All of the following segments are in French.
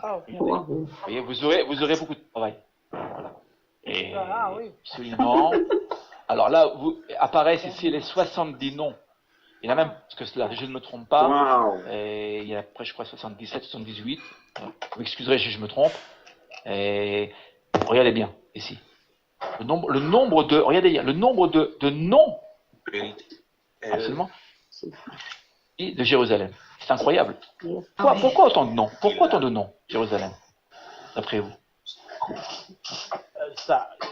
Ah, ok. Vous voyez, vous aurez beaucoup de travail. Voilà. Et Ah oui. absolument. Alors là, apparaissent ici les 70 noms. Il y en a même, parce que là, je ne me trompe pas, Wow. et il y en a après, je crois, 77, 78. Vous m'excuserez si je me trompe. Et regardez bien, ici. Le nombre de noms, absolument, de Jérusalem. C'est incroyable. Pourquoi autant de noms? Pourquoi autant de noms, Jérusalem, d'après vous?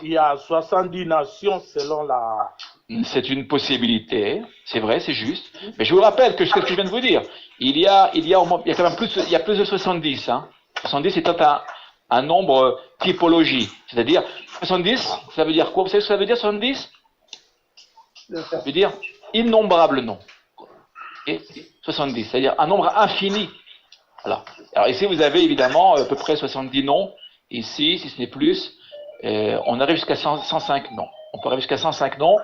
Il y a 70 nations selon la... C'est une possibilité, c'est vrai, c'est juste. Mais je vous rappelle que ce que je viens de vous dire, il y a quand même plus de 70. Hein. 70 est un nombre typologie. C'est-à-dire, 70, ça veut dire quoi? Vous savez ce que ça veut dire, 70? Ça veut dire innombrable noms. Et 70, c'est-à-dire un nombre infini. Voilà. Alors ici, vous avez évidemment à peu près 70 noms. Ici, si ce n'est plus, on arrive jusqu'à 105 noms. On peut arriver jusqu'à 105 noms.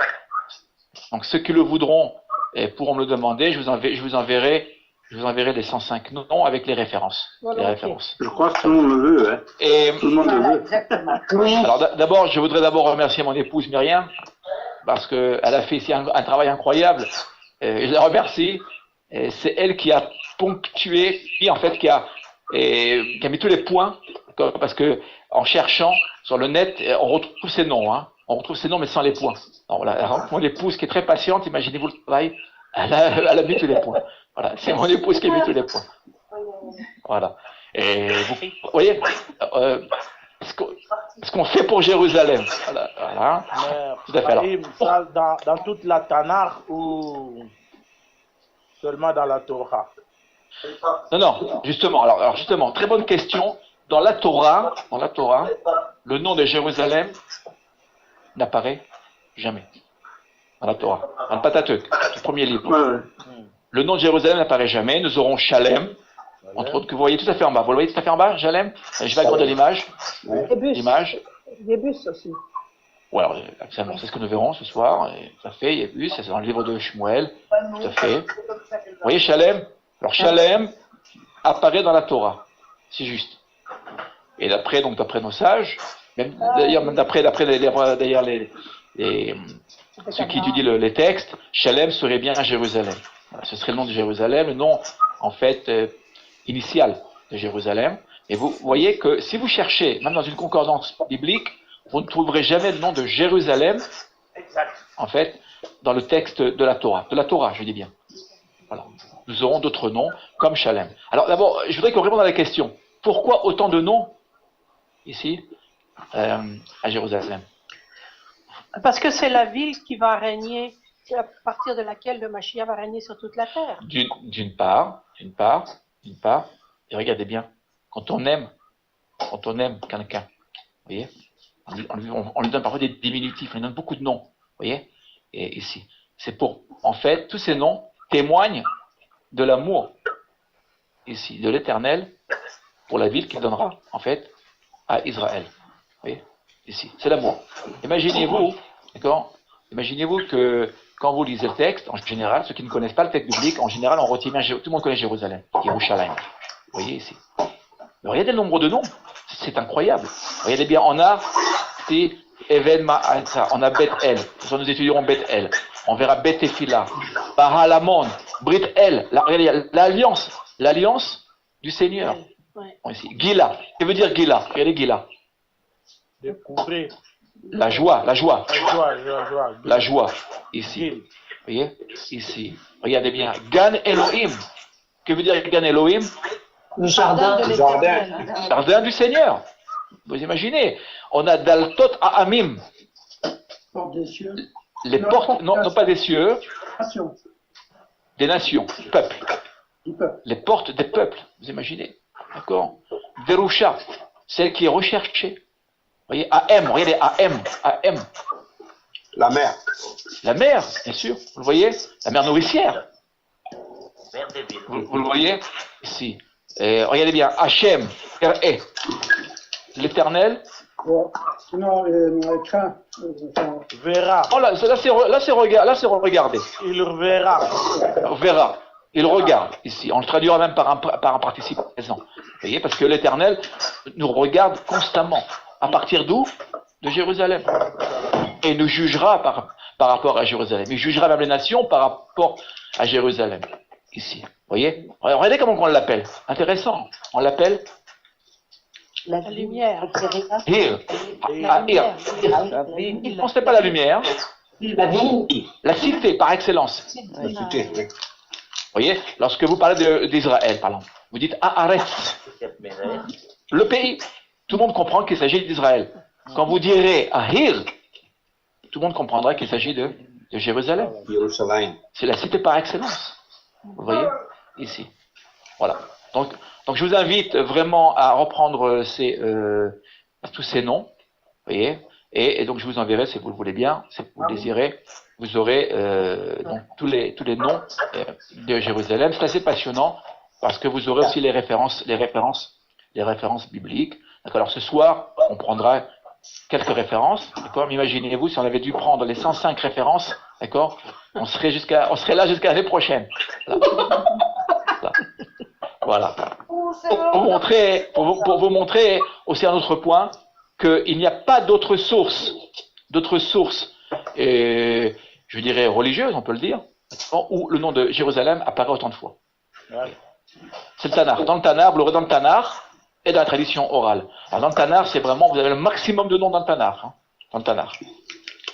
Donc ceux qui le voudront pourront me le demander. Je vous enverrai les 105 noms avec les références. Je crois que tout le monde le veut. Hein. Tout le monde le veut. Exactement. Oui. Alors je voudrais d'abord remercier mon épouse Myriam parce qu'elle a fait ici un travail incroyable. Je la remercie. C'est elle qui a ponctué, qui a mis tous les points, parce que en cherchant sur le net, on retrouve ces noms. Hein. On retrouve ces noms, mais sans les points. Alors, mon épouse, qui est très patiente, imaginez-vous le travail, elle a mis tous les points. Voilà, c'est mon épouse qui a mis tous les points. Voilà. Et vous voyez, ce qu'on fait pour Jérusalem. Voilà. Tout à fait. Alors, ça, dans toute la Tanakh ou seulement dans la Torah? Non, justement. Alors justement, très bonne question. Dans la Torah, le nom de Jérusalem n'apparaît jamais. Dans la Torah. Dans le Pentateuque, le premier livre. Ouais. Le nom de Jérusalem n'apparaît jamais. Nous aurons Shalem, entre autres, que vous voyez tout à fait en bas. Vous le voyez tout à fait en bas, Shalem? Je vais agrandir l'image. L'image. Yébus aussi. Ouais, alors, absolument, c'est ce que nous verrons ce soir. Et tout à fait, Yébus, c'est dans le livre de Shmuel. Tout à fait. Vous voyez Shalem? Alors Shalem apparaît dans la Torah. C'est juste. Et d'après nos sages, même d'après ceux qui étudient les textes, Shalem serait bien Jérusalem. Voilà, ce serait le nom de Jérusalem, le nom en fait initial de Jérusalem. Et vous voyez que si vous cherchez, même dans une concordance biblique, vous ne trouverez jamais le nom de Jérusalem, en fait, dans le texte de la Torah, je dis bien. Voilà. Nous aurons d'autres noms, comme Shalem. Alors d'abord, je voudrais qu'on réponde à la question. Pourquoi autant de noms, ici, à Jérusalem? Parce que c'est la ville qui va régner, à partir de laquelle le Mashiach va régner sur toute la terre. D'une part, et regardez bien, quand on aime quelqu'un, vous voyez, on lui donne parfois des diminutifs, on lui donne beaucoup de noms, vous voyez, et ici, c'est pour, en fait, tous ces noms témoignent de l'amour, ici, de l'Éternel, pour la ville qu'il donnera, en fait, à Israël, vous voyez, ici, c'est l'amour. Imaginez-vous, d'accord, imaginez-vous que quand vous lisez le texte, en général, ceux qui ne connaissent pas le texte biblique, en général, on retient bien, tout le monde connaît Jérusalem, Yerushalayim. Vous voyez ici. Mais regardez le nombre de noms, c'est incroyable. Regardez bien, on a Even Ma'alza, on a Beth-El, nous étudierons Beth-El, on verra Beth-Ephila, Bahalamon, Brit-El, l'alliance du Seigneur. Ouais. Ici. Gila, que veut dire Gila? Regardez Gila. Découvrir. La joie. La joie. La joie, ici. Vous voyez? Ici. Regardez bien. Gan Elohim. Que veut dire Gan Elohim? Le jardin de l'Éternel. Jardin du Seigneur. Vous imaginez? On a Daltot Ha'amim. Porte des cieux. Les portes, non pas des cieux, des nations, du peuple. Les portes des peuples. Vous imaginez? D'accord? Verusha, celle qui est recherchée. Vous voyez? AM, regardez, AM. La mer. La mer, bien sûr. Vous le voyez? La mer nourricière. Vous le voyez? Ici. Regardez bien. Hachem, l'Éternel. Non, craint. Verra. Oh là c'est regarder. Il verra. Verra. Il regarde, ici. On le traduira même par un participe présent. Vous voyez, parce que l'Éternel nous regarde constamment. À partir d'où? De Jérusalem. Et nous jugera par rapport à Jérusalem. Il jugera même les nations par rapport à Jérusalem. Ici. Vous voyez? Regardez comment on l'appelle. Intéressant. On l'appelle La lumière. Hir. La lumière. Non, ce n'est pas la lumière. La cité par excellence. La cité, oui. Vous voyez, lorsque vous parlez d'Israël, par exemple, vous dites Haaretz, le pays. Tout le monde comprend qu'il s'agit d'Israël. Quand vous direz Ahir, tout le monde comprendra qu'il s'agit de Jérusalem. Jérusalem. C'est la cité par excellence. Vous voyez, ici. Voilà. Donc je vous invite vraiment à reprendre tous ces noms. Vous voyez, et donc je vous enverrai, si vous le voulez bien, si vous le désirez, vous aurez donc tous les noms de Jérusalem. C'est assez passionnant parce que vous aurez aussi les références bibliques. D'accord. Alors ce soir, on prendra quelques références. D'accord. Imaginez-vous si on avait dû prendre les 105 références. D'accord. On serait là jusqu'à l'année prochaine. Voilà. Pour vous montrer aussi un autre point qu'il n'y a pas d'autres sources, je dirais religieuses, on peut le dire, où le nom de Jérusalem apparaît autant de fois. C'est le Tanar. Dans le Tanar, vous l'aurez dans le Tanar et dans la tradition orale. Alors dans le Tanar, c'est vraiment, vous avez le maximum de noms dans le Tanar. Hein, dans le Tanar.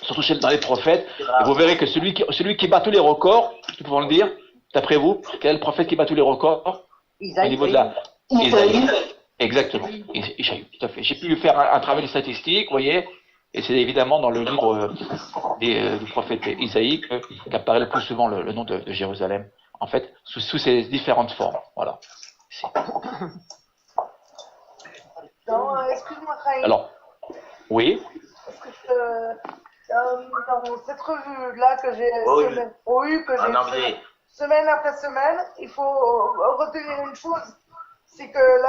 Surtout dans les prophètes. Et vous verrez que celui qui bat tous les records, nous pouvons le dire, d'après vous, quel est le prophète qui bat tous les records au niveau de la... Isaïe. Exactement. Isaïe, tout à fait. J'ai pu faire un travail de statistique, vous voyez, et c'est évidemment dans le livre du prophète Isaïe qu'apparaît le plus souvent le nom de Jérusalem. En fait, sous ces différentes formes. Voilà. Ici. Non, excuse-moi, Raïm. Alors, oui. Est-ce que dans cette revue-là que j'ai semaine après semaine, il faut retenir une chose, c'est que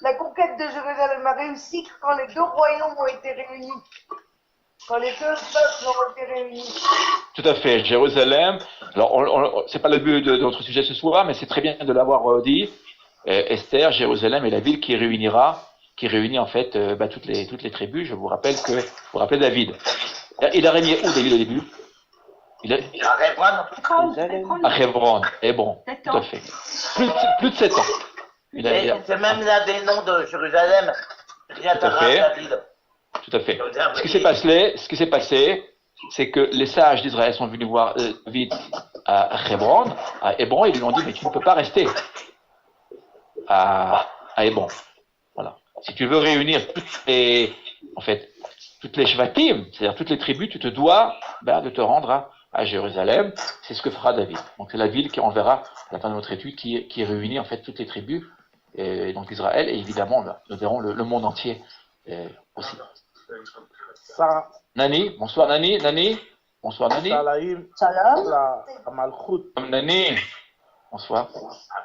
la conquête de Jérusalem a réussi quand les deux royaumes ont été réunis. Quand les deux peuples ont été réunis. Tout à fait, Jérusalem. Alors, c'est pas le but de notre sujet ce soir, mais c'est très bien de l'avoir dit. Esther, Jérusalem est la ville qui réunit en fait toutes les tribus. Je vous rappelle vous rappelez David. Il a régné où David au début? À Hebron. Hebron, tout à fait. Plus de 7 ans. C'est même l'un des noms de Jérusalem. Tout à fait. Tout à fait. Ce qui s'est passé, c'est que les sages d'Israël sont venus voir David à Hebron. À Hebron, ils lui ont dit, mais tu ne peux pas rester à Hebron. Voilà. Si tu veux réunir toutes les shvatim, c'est-à-dire toutes les tribus, tu te dois de te rendre à Jérusalem. C'est ce que fera David. Donc c'est la ville qu'on verra à la fin de notre étude qui réunit en fait toutes les tribus donc Israël, et évidemment nous verrons le monde entier aussi. Nani, bonsoir Nani. Bonsoir Nani. Nani, bonsoir.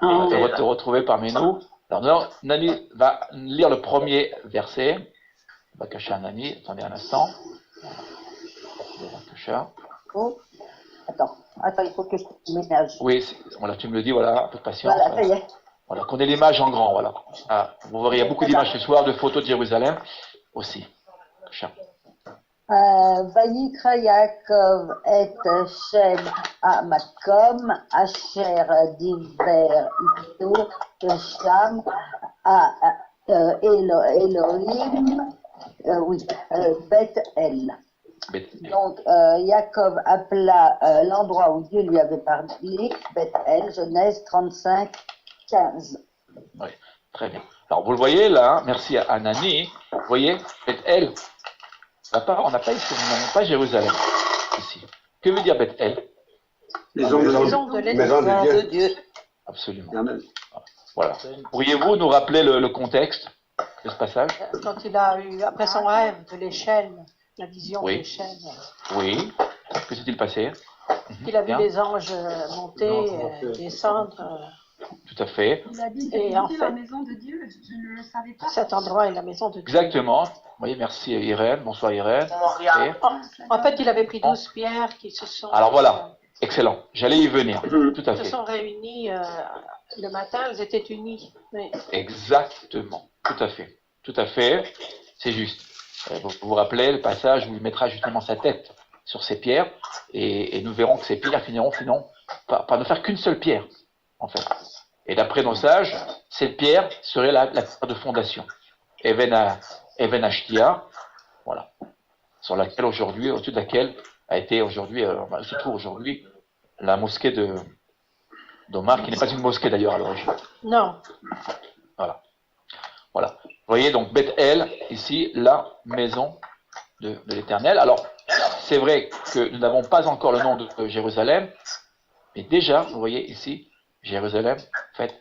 On va te retrouver parmi nous. Alors Nani va lire le premier verset. Bakasha Nani, attendez un instant. Bakasha. Oh. Attends, il faut que je ménage. Oui, voilà, tu me le dis, voilà, un peu de patience. Voilà, ça y est. Voilà, qu'on ait l'image en grand, voilà. Vous verrez, il y a beaucoup d'images ce soir, de photos de Jérusalem aussi. Vayikra Yaakov et Shem Amakom, Asher Diver Ito, Sham, Elohim, Beth-El. Donc, Yaakov appela l'endroit où Dieu lui avait parlé, Beth-El, Genèse 35, 15. Oui, très bien. Alors, vous le voyez là, merci à Nani, vous voyez, Beth-El, on n'a pas Jérusalem ici. Que veut dire Beth-El? Maison de Dieu. Absolument. Voilà. Pourriez-vous nous rappeler le contexte de ce passage? Quand il a eu, après son rêve de l'échelle, la vision de l'échelle. Oui. Que s'est-il passé? Il a vu les anges monter, descendre. Tout à fait. Il a dit que c'était la maison de Dieu, je ne le savais pas. Cet endroit est la maison de Dieu. Exactement. Vous voyez, merci Irène. Bonsoir Irène. En fait, il avait pris 12 pierres qui se sont... Alors voilà. Excellent. J'allais y venir. Tout à Ils se fait. sont réunis le matin, ils étaient unis. Oui. Exactement. Tout à fait. Tout à fait. C'est juste. Vous vous rappelez le passage où il mettra justement sa tête sur ces pierres et nous verrons que ces pierres finiront par ne faire qu'une seule pierre, en fait. Et d'après nos sages, cette pierre serait la pierre de fondation. Even Ashtia, voilà. Sur laquelle aujourd'hui, au-dessus de laquelle a été aujourd'hui, se trouve aujourd'hui la mosquée d'Omar, qui n'est pas une mosquée d'ailleurs à l'origine. Non. Voilà. Voilà. Vous voyez donc Beth-El, ici, la maison de l'Éternel. Alors, c'est vrai que nous n'avons pas encore le nom de Jérusalem, mais déjà, vous voyez ici, Jérusalem, en fait,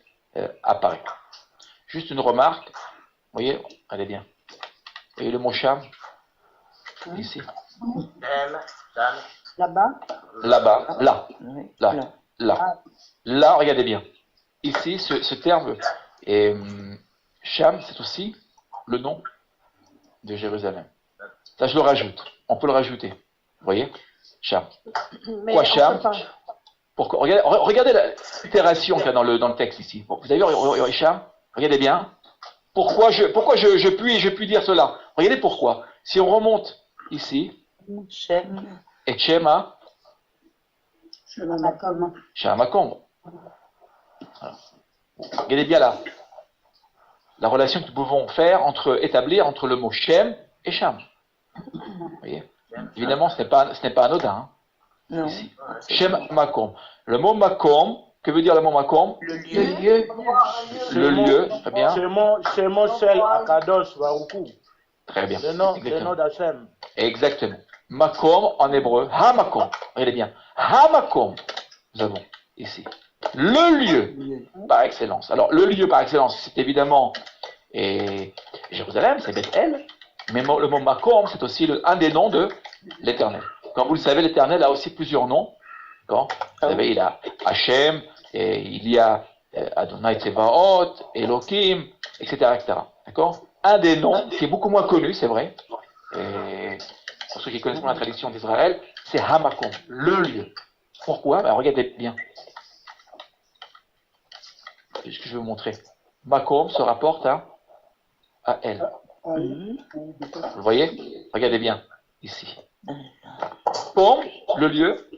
apparaît. Juste une remarque, vous voyez, allez bien. Vous voyez le mot Cham, ici. Là-bas? Là-bas, là, regardez bien. Ici, ce terme, Cham, c'est aussi le nom de Jérusalem. Ça, je le rajoute. On peut le rajouter. Vous voyez? Cham. Mais Quoi Cham? Pourquoi? Regardez l'itération qu'il y a dans le texte ici. Bon, vous avez vu Cham? Regardez bien. Pourquoi je puis dire cela? Regardez pourquoi. Si on remonte ici, et Shema, Makom. Voilà. Regardez bien là. La relation que nous pouvons établir entre le mot Shem et Sham. Vous voyez? Évidemment, ce n'est pas anodin. Hein, non. Ici. Shem Makom. Le mot Makom, que veut dire le mot Makom? Le lieu. Le lieu, très bien. C'est mon seul Akadosh Baruchou. Très bien. Le nom d'Hachem. Exactement. Makom en hébreu, Ha-Makom. Regardez bien. Ha-Makom. Nous avons ici. Le lieu par excellence. Alors, le lieu par excellence, c'est évidemment Jérusalem, c'est Beth-El. Mais le mot Makom, c'est aussi un des noms de l'Éternel. Comme vous le savez, l'Éternel a aussi plusieurs noms. Vous savez, il a Hachem, et il y a Adonai Tsevaot, Elohim, etc. D'accord? Un des noms qui est beaucoup moins connu, c'est vrai. Et pour ceux qui connaissent la tradition d'Israël, c'est Hamakom, le lieu. Pourquoi? Regardez bien. C'est ce que je vais vous montrer. Makom se rapporte à elle. Vous voyez? Regardez bien, ici. Kom, le lieu,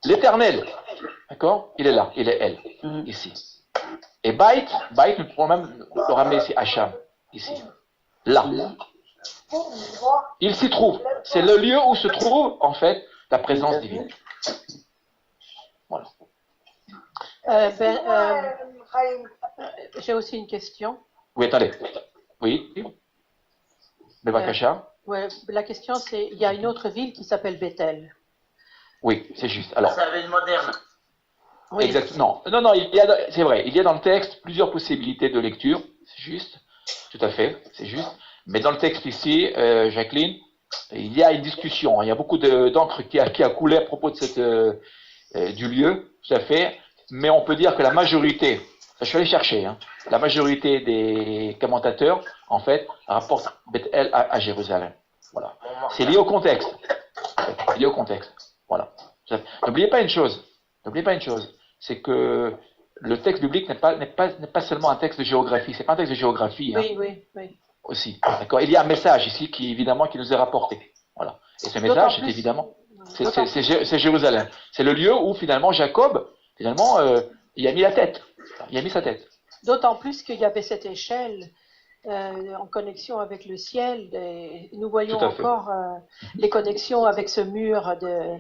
l'Éternel. D'accord? Il est là, il est elle, ici. Et Bait, nous pouvons même le ramener ici, Hacham, ici. Là. Il s'y trouve. C'est le lieu où se trouve, en fait, la présence divine. Voilà. J'ai aussi une question. Oui, attendez. Oui. Bevakasha. Ouais, la question c'est, il y a une autre ville qui s'appelle Bethel. Oui, c'est juste. Alors. C'est la ville moderne. Oui. Exactement. Non, c'est vrai. Il y a dans le texte plusieurs possibilités de lecture. C'est juste. Tout à fait. C'est juste. Mais dans le texte ici, Jacqueline, il y a une discussion. Il y a beaucoup d'encre qui a coulé à propos de du lieu. Tout à fait. Mais on peut dire que la majorité, je suis allé chercher, la majorité des commentateurs, en fait, rapportent Beth-El à Jérusalem. Voilà. C'est lié au contexte. C'est lié au contexte. Voilà. N'oubliez pas une chose. C'est que le texte biblique n'est pas seulement un texte de géographie. C'est pas un texte de géographie. Oui. Aussi. D'accord. Il y a un message ici qui nous est rapporté. Voilà. Et ce message, c'est évidemment, c'est Jérusalem. C'est le lieu où finalement Jacob, il a mis la tête. Il a mis sa tête. D'autant plus qu'il y avait cette échelle en connexion avec le ciel. Et nous voyons encore les connexions avec ce mur de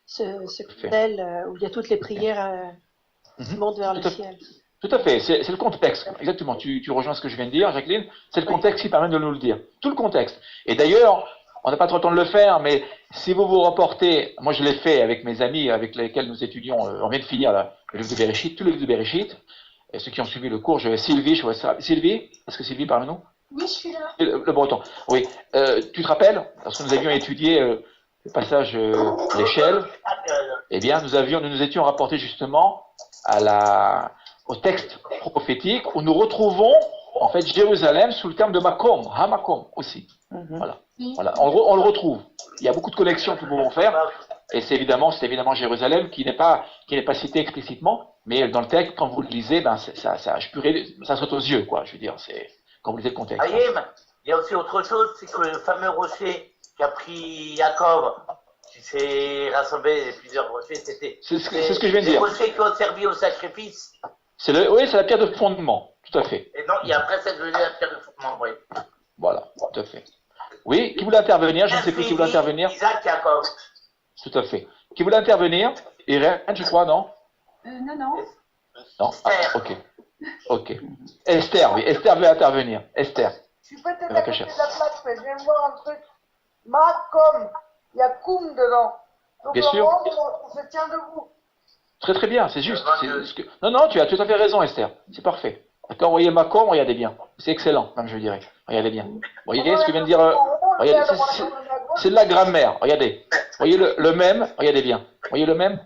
ce tunnel où il y a toutes les prières qui montent vers le ciel. Tout à fait, c'est le contexte. Exactement, tu rejoins ce que je viens de dire, Jacqueline. C'est le contexte qui permet de nous le dire. Tout le contexte. Et d'ailleurs, on n'a pas trop le temps de le faire, mais si vous vous reportez, moi je l'ai fait avec mes amis avec lesquels nous étudions, on vient de finir le livre de Bereshit, tout le livre de Bereshit. Et ceux qui ont suivi le cours, Sylvie, est-ce que Sylvie parmi nous? Oui, je suis là. Le breton, oui. Tu te rappelles, lorsque nous avions étudié le passage l'échelle, eh bien nous nous étions rapportés justement au texte prophétique où nous retrouvons en fait Jérusalem sous le terme de Makom, Ha-Makom aussi. Voilà. On le retrouve. Il y a beaucoup de connexions que nous pouvons faire. Et c'est évidemment Jérusalem qui n'est pas cité explicitement, mais dans le texte, quand vous le lisez, ben, ça saute aux yeux, quoi. Je veux dire, c'est, quand vous lisez le contexte. Aïe, il y a aussi autre chose, c'est que le fameux rocher qui a pris Jacob, qui s'est rassemblé plusieurs rochers, c'était. C'est ce que je viens de dire. Les rochers qui ont servi au sacrifice. Oui, c'est la pierre de fondement, tout à fait. Et non, et après, c'est devenu la pierre de fondement, oui. Voilà, tout à fait. Oui, qui voulait intervenir? Je ne sais plus qui voulait intervenir. Isaac Jacob. Tout à fait. Qui voulait intervenir? Irène, je crois, non? Non, non. Non. Ah, ok. Esther, oui. Esther veut intervenir. Esther. Je suis peut-être à côté de la plaque, mais je viens de voir un truc. Makom, il y a Koum dedans. Donc, Bien sûr. on se tient debout. Très très bien, c'est juste. Non, tu as tout à fait raison, Esther. C'est parfait. D'accord, voyez Macom, regardez bien. C'est excellent, même je dirais. Regardez bien. Voyez ce que vient de dire. Regardez, c'est de la grammaire. Regardez. Voyez le même. Regardez bien. Voyez le même.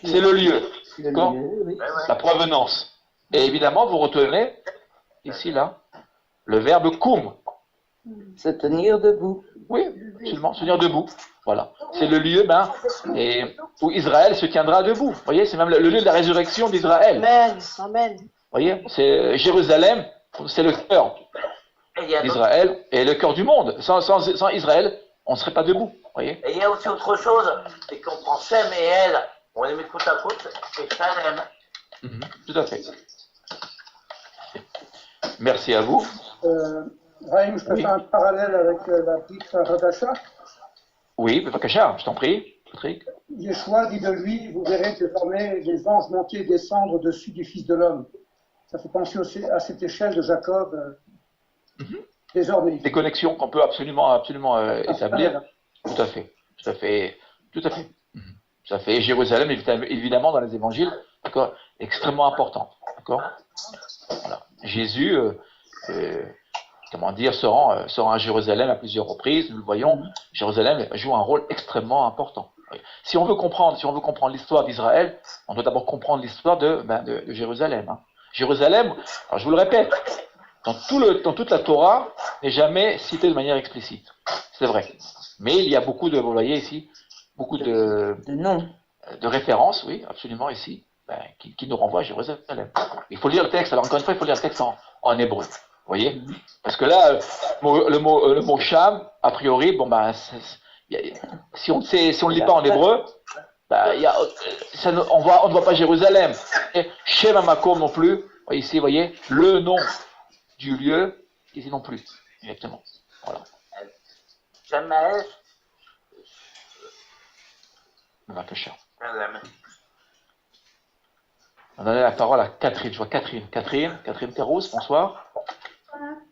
C'est le lieu. D'accord. La provenance. Et évidemment, vous retenez ici là le verbe koum. Se tenir debout. Oui, absolument. Se tenir debout. Voilà. C'est le lieu où Israël se tiendra debout. Vous voyez, c'est même le lieu de la résurrection d'Israël. Amen. Amen. Vous voyez, c'est Jérusalem, c'est le cœur d'Israël et le cœur du monde. Sans Israël, on ne serait pas debout. Vous voyez. Et il y a aussi autre chose, c'est qu'on prend Shem et elle, on les met côte à côte, c'est Shalem. Tout à fait. Merci à vous. Raïm, je peux faire un parallèle avec la petite Radasha. Oui, Bavakasha, je t'en prie, Patrick. Yeshua dit de lui, vous verrez désormais les anges monter et descendre au-dessus du Fils de l'homme. Ça fait penser aussi à cette échelle de Jacob, désormais. Des connexions qu'on peut absolument établir. Tout à fait. Et Jérusalem, évidemment, dans les évangiles, d'accord, extrêmement important. D'accord. Voilà. Jésus, se rend à Jérusalem à plusieurs reprises. Nous le voyons. Jérusalem joue un rôle extrêmement important. Si on veut comprendre l'histoire d'Israël, on doit d'abord comprendre l'histoire de Jérusalem. Hein. Jérusalem, alors je vous le répète, dans toute la Torah, n'est jamais citée de manière explicite. C'est vrai. Mais il y a beaucoup de, vous voyez ici, beaucoup de références, oui, absolument ici, qui nous renvoient à Jérusalem. Il faut lire le texte, alors encore une fois, il faut lire le texte en hébreu. Vous voyez? Parce que là, le mot Sham, a priori, si on ne lit pas en hébreu, on ne voit pas Jérusalem. Et Shem Makom non plus. Ici, vous voyez, le nom du lieu, ici non plus. Exactement. Voilà. On donne la parole à Catherine. Je vois Catherine Terrousse, bonsoir.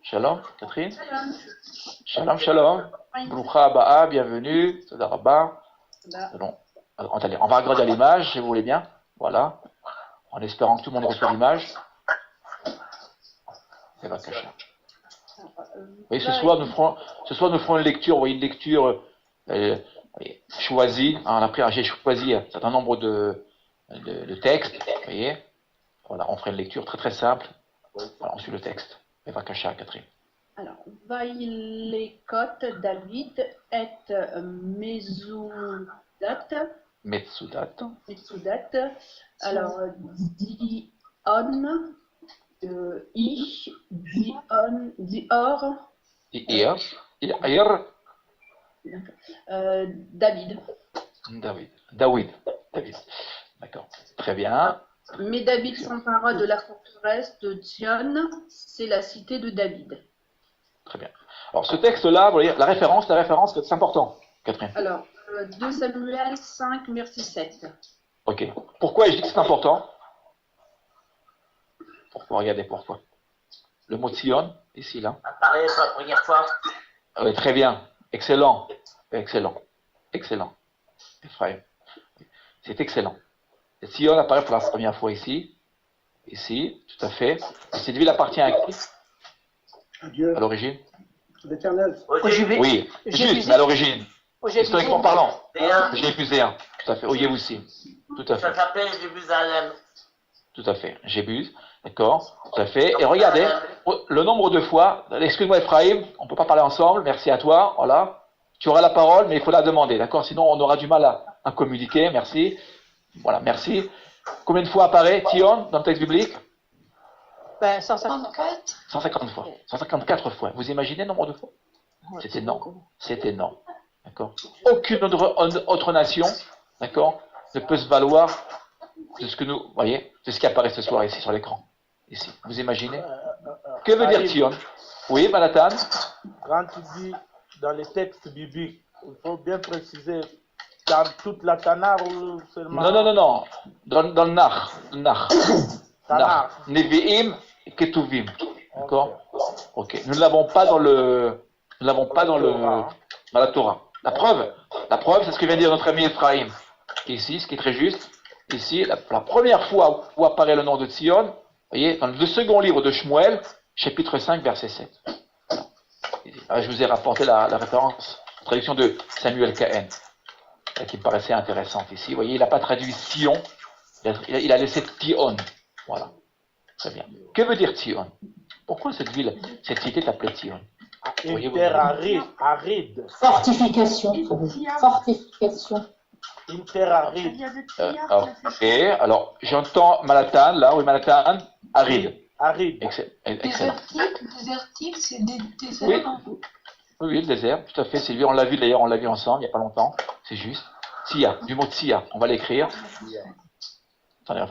Shalom, Catherine. Shalom. Broucha Ba'a, bienvenue. Sadarabba. On va regarder l'image, si vous voulez bien. Voilà. En espérant que tout le monde reçoit l'image. Oui, ce soir, nous ferons une lecture. Vous voyez, une lecture choisie. Hein, j'ai choisi un certain nombre de textes. Vous voyez. Voilà, on fera une lecture très très simple. Voilà, on suit le texte. Bevakasha, Catherine. Alors, Vaïlekot David et Metsudat. Alors, David. D'accord. Très bien. Mais David s'empara de la forteresse de Zion, c'est la cité de David. Très bien. Alors ce texte-là, vous voyez, la référence, c'est important, Catherine. Alors, 2 Samuel 5, verset 7. Ok. Pourquoi je dis que c'est important? Regardez pourquoi. Le mot Sion, ici, là. Apparaît pour la première fois. Oui, très bien. Excellent. Ephraim. C'est excellent. Et Sion apparaît pour la première fois ici. Ici, tout à fait. Et cette ville appartient à qui? À Dieu. À l'origine? L'Éternel. Oui, juste, mais à l'origine. Historiquement parlant. Jébusien. Tout à fait. Au Yébussim. Tout à fait. Ça s'appelle Jérusalem. Tout à fait. Jébus. D'accord. Tout à fait. Et regardez, le nombre de fois. Excuse-moi, Ephraim, on ne peut pas parler ensemble. Merci à toi. Voilà. Tu auras la parole, mais il faut la demander, d'accord? Sinon, on aura du mal à communiquer. Merci. Voilà, merci. Combien de fois apparaît Tion dans le texte biblique? 154. 150 fois. 154 fois. Vous imaginez le nombre de fois? C'est énorme. C'est énorme. D'accord? Aucune autre nation, d'accord, ne peut se valoir de ce que nous, voyez, de ce qui apparaît ce soir ici sur l'écran. Ici. Vous imaginez? Que veut dire Tion? Oui, Manhattan? Quand tu dis dans les textes bibliques, il faut bien préciser dans toute la Tanakh ou seulement... Non. Dans le Nach. Tanakh. Nevi'im et Ketuvim. D'accord? Ok. Nous ne l'avons pas dans la Torah. La preuve, c'est ce que vient de dire notre ami Ephraim. Ici, ce qui est très juste. Ici, la première fois où apparaît le nom de Tion, vous voyez, dans le second livre de Shmuel, chapitre 5, verset 7. Voilà. Je vous ai rapporté la référence, la traduction de Samuel Cohen, qui me paraissait intéressante ici. Vous voyez, il n'a pas traduit Sion, il a laissé Tion. Voilà. Très bien. Que veut dire Tion? Pourquoi cette cité est appelée Tion? Une terre aride. Fortification. Une terre aride. Alors, j'entends Manhattan, là, oui, Manhattan, aride. Aride. Excellent. Désertique, c'est des déserts. Oui, le désert, tout à fait. Sylvie, on l'a vu d'ailleurs, on l'a vu ensemble il n'y a pas longtemps. C'est juste. Sia, du mot Sia. On va l'écrire. Attendez,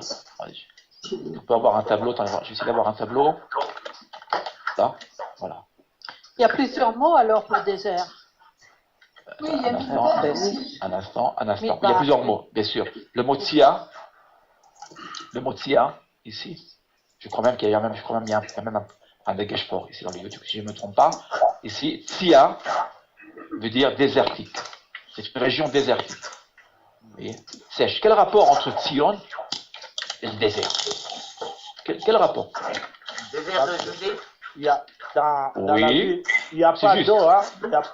on peut avoir un tableau. Attendez, je vais essayer d'avoir un tableau. Là, voilà. Il y a plusieurs mots alors pour le désert. Oui, il y a un instant. Il y a plusieurs mots, bien sûr. Le mot Sia, ici. Je crois même qu'il y a un dégage fort ici dans les YouTube, si je ne me trompe pas. Ici, Sia veut dire désertique. C'est une région désertique. Vous voyez? Sèche. Quel rapport entre Sion et le désert? Quel rapport? Désert de Judée? Il y a dans la ville, il n'y a pas d'eau. Hein?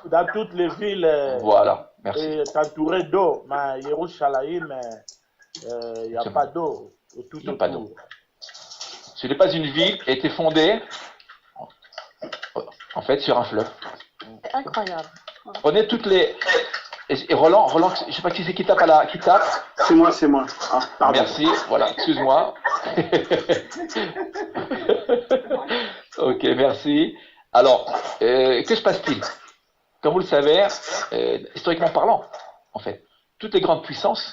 Dans toutes les villes, voilà, merci. C'est entouré d'eau. Mais Yerushalayim, il n'y a pas d'eau. Il n'y a pas d'eau. Ce n'est pas une ville qui a été fondée, en fait, sur un fleuve. C'est incroyable. Prenez toutes les... Et Roland, je ne sais pas qui c'est qui tape à la... Qui tape? C'est moi. Ah, merci, voilà, excuse-moi. Ok, merci. Alors, que se passe-t-il? Comme vous le savez, historiquement parlant, en fait, toutes les grandes puissances,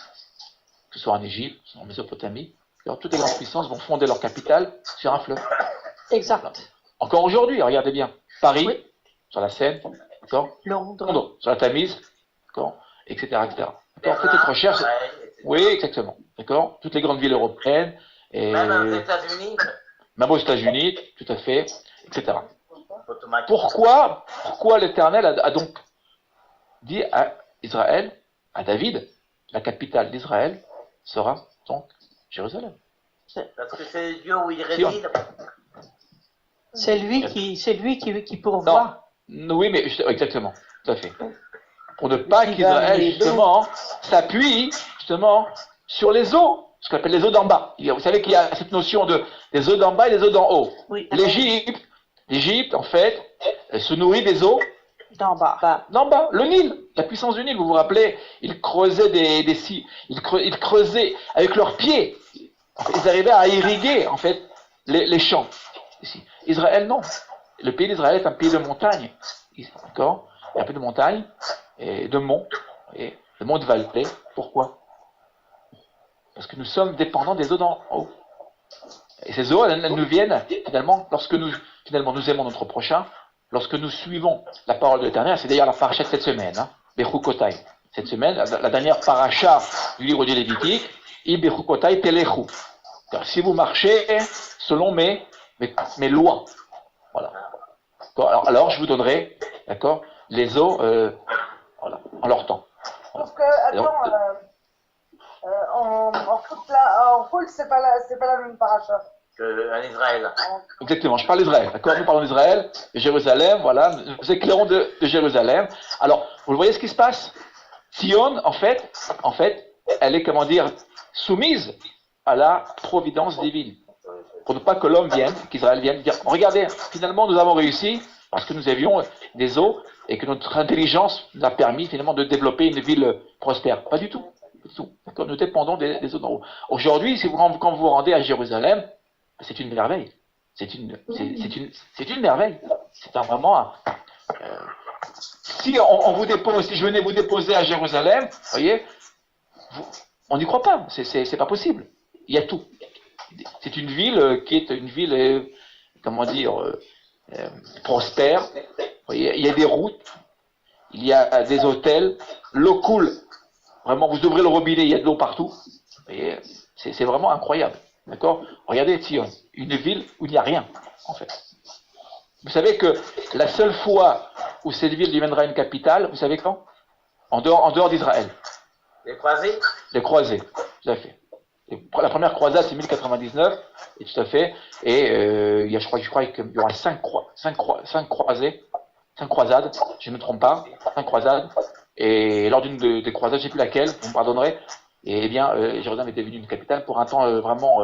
que ce soit en Égypte, en Mésopotamie, toutes les grandes puissances vont fonder leur capitale sur un fleuve. Exact. Encore aujourd'hui, regardez bien. Paris, oui, sur la Seine, d'accord? Londres, sur la Tamise, d'accord? Etc. D'accord? Faites cette recherche. Oui, exactement. D'accord? Toutes les grandes villes européennes. Et... Même aux États-Unis. Même aux États-Unis, tout à fait, etc. Pourquoi l'Éternel a donc dit à Israël, à David, la capitale d'Israël sera donc Jérusalem? Parce que c'est le Dieu où il réside. C'est lui qui pourvoit. Non, oui, mais exactement, tout à fait. Pour ne pas qu'Israël, justement, s'appuie, justement, sur les eaux, ce qu'on appelle les eaux d'en bas. Vous savez qu'il y a cette notion des eaux d'en bas et des eaux d'en haut. Oui. L'Égypte, en fait, elle se nourrit des eaux d'en bas. D'en bas, le Nil, la puissance du Nil, vous vous rappelez, ils creusaient ils creusaient avec leurs pieds. Ils arrivaient à irriguer, en fait, les champs. Ici. Israël, non. Le pays d'Israël est un pays de montagne. D'accord? Il y a un peu de montagne et de monts, et de monts de vallées. Pourquoi? Parce que nous sommes dépendants des eaux d'en haut. Et ces eaux, elles nous viennent, finalement, lorsque nous aimons notre prochain, lorsque nous suivons la parole de l'Éternel. C'est d'ailleurs la paracha de cette semaine, hein, Bechukotai. Cette semaine, la dernière paracha du livre du Lévitique, Bechukotai Telechu. Car si vous marchez selon mes lois, voilà. Alors je vous donnerai, d'accord, les eaux, voilà, en leur temps. Voilà. Sauf que, en foule, c'est pas la même paracha. En Israël. Exactement, je parle d'Israël, d'accord? Nous parlons d'Israël, de Jérusalem, voilà, nous éclairons de Jérusalem. Alors, vous voyez ce qui se passe? Sion, en fait, elle est, comment dire, soumise à la providence divine. Pour ne pas que l'homme vienne, qu'Israël vienne dire, regardez, finalement nous avons réussi, parce que nous avions des eaux et que notre intelligence nous a permis finalement de développer une ville prospère. Pas du tout. D'accord, nous dépendons des eaux d'en haut. Aujourd'hui, quand vous vous rendez à Jérusalem, c'est une merveille. C'est une merveille. C'est vraiment si on vous dépose, si je venais vous déposer à Jérusalem, voyez, on n'y croit pas. C'est pas possible. Il y a tout. C'est une ville qui est une ville, comment dire, prospère. Vous voyez, il y a des routes, il y a des hôtels, l'eau coule. Vraiment, vous ouvrez le robinet, il y a de l'eau partout. Vous voyez, c'est vraiment incroyable. D'accord? Regardez Tzion, une ville où il n'y a rien, en fait. Vous savez que la seule fois où cette ville deviendra une capitale, vous savez quand? En dehors d'Israël. Les croisés? Les croisés, tout à fait. La première croisade, c'est 1099, et tout à fait. Et je crois qu'il y aura 5 croisés, 5 croisades, je ne me trompe pas, 5 croisades. Et lors d'une des croisades, je ne sais plus laquelle, vous me pardonnerez, et bien, Jérusalem est devenue une capitale pour un temps vraiment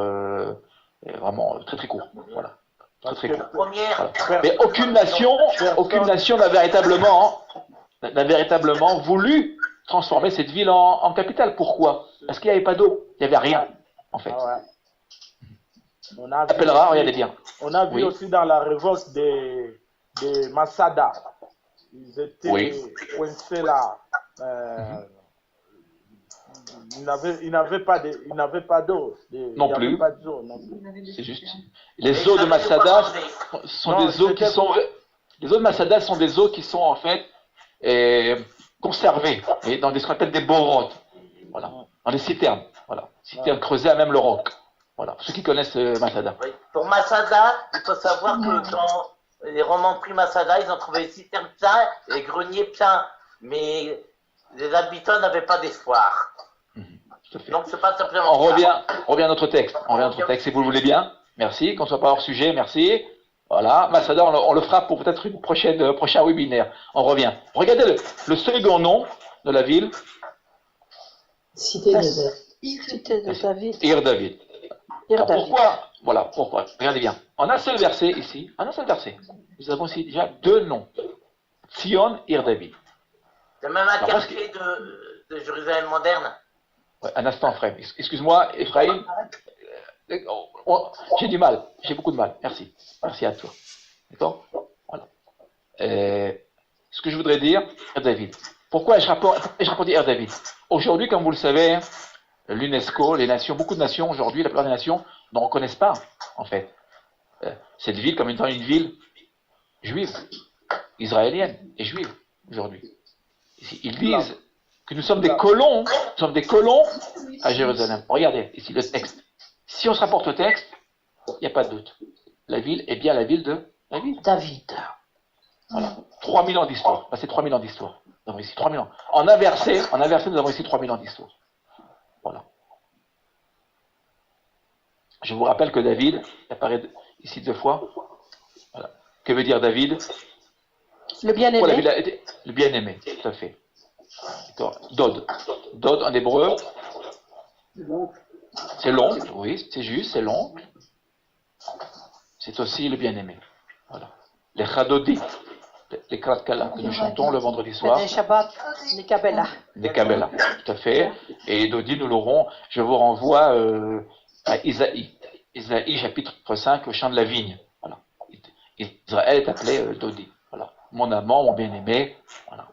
très très court. Voilà. Très très court. Voilà. Mais aucune nation n'a véritablement voulu transformer cette ville en capitale. Pourquoi? Parce qu'il n'y avait pas d'eau, il n'y avait rien, en fait. Ah ouais. On a appellera, regardez bien. On a vu aussi dans la révolte des Masada. Ils étaient coincés là. Ils n'avaient pas d'eau. Non plus. C'est juste. Les eaux de Masada sont des eaux qui sont. Les eaux de Masada sont des eaux qui sont en fait conservées et dans ce qu'on appelle des borotes. Voilà. Dans les citernes. Voilà. Citernes creusées à même le roc. Voilà. Pour ceux qui connaissent Masada. Oui. Pour Masada, il faut savoir que dans les romans pris Masada, ils ont trouvé les citernes pleins et les greniers pleins. Mais les habitants n'avaient pas d'espoir. Donc c'est pas simplement. On revient à notre texte. Si vous le voulez bien. Merci. Qu'on ne soit pas hors sujet. Merci. Voilà. Masada, on le fera pour peut-être une prochain webinaire. On revient. Regardez le second nom de la ville. Cité de David. Ir David. Pourquoi? Voilà. Pourquoi? Regardez bien. En un seul verset ici, nous avons ici déjà 2 noms. Tzion, Ir David. C'est même un quartier de Jérusalem moderne. Ouais, un instant, frère. Excuse-moi, Ephraim. J'ai du mal. J'ai beaucoup de mal. Merci. Merci à toi. D'accord? Voilà. Ce que je voudrais dire, Ir David. Pourquoi ai-je rapporté Ir David? Aujourd'hui, comme vous le savez, l'UNESCO, les nations, beaucoup de nations aujourd'hui, la plupart des nations ne reconnaissent pas, en fait, cette ville comme étant une ville juive, israélienne et juive aujourd'hui. Ils disent que nous sommes des colons à Jérusalem. Regardez ici le texte. Si on se rapporte au texte, il n'y a pas de doute. La ville est bien la ville de David. Voilà. 3000 ans d'histoire. C'est 3000 ans d'histoire. Nous avons ici 3000 ans. En inversé, nous avons ici 3000 ans d'histoire. Voilà. Je vous rappelle que David apparaît ici 2 fois. Voilà. Que veut dire David? Le bien-aimé. Le bien-aimé, tout à fait. D'accord. Dod. Dod en hébreu. C'est l'oncle, oui, c'est juste, c'est l'oncle. C'est aussi le bien-aimé. Voilà. Les Chadodi, les Kratkala que nous chantons le vendredi soir. Les Shabbat, les Kabbalah. Les Kabbalah, tout à fait. Et Dodi, nous l'aurons. Je vous renvoie à Isaïe. Isaïe, chapitre 5, le chant de la vigne. Voilà. Israël est appelé Dodi. Voilà. Mon amant, mon bien-aimé. Voilà.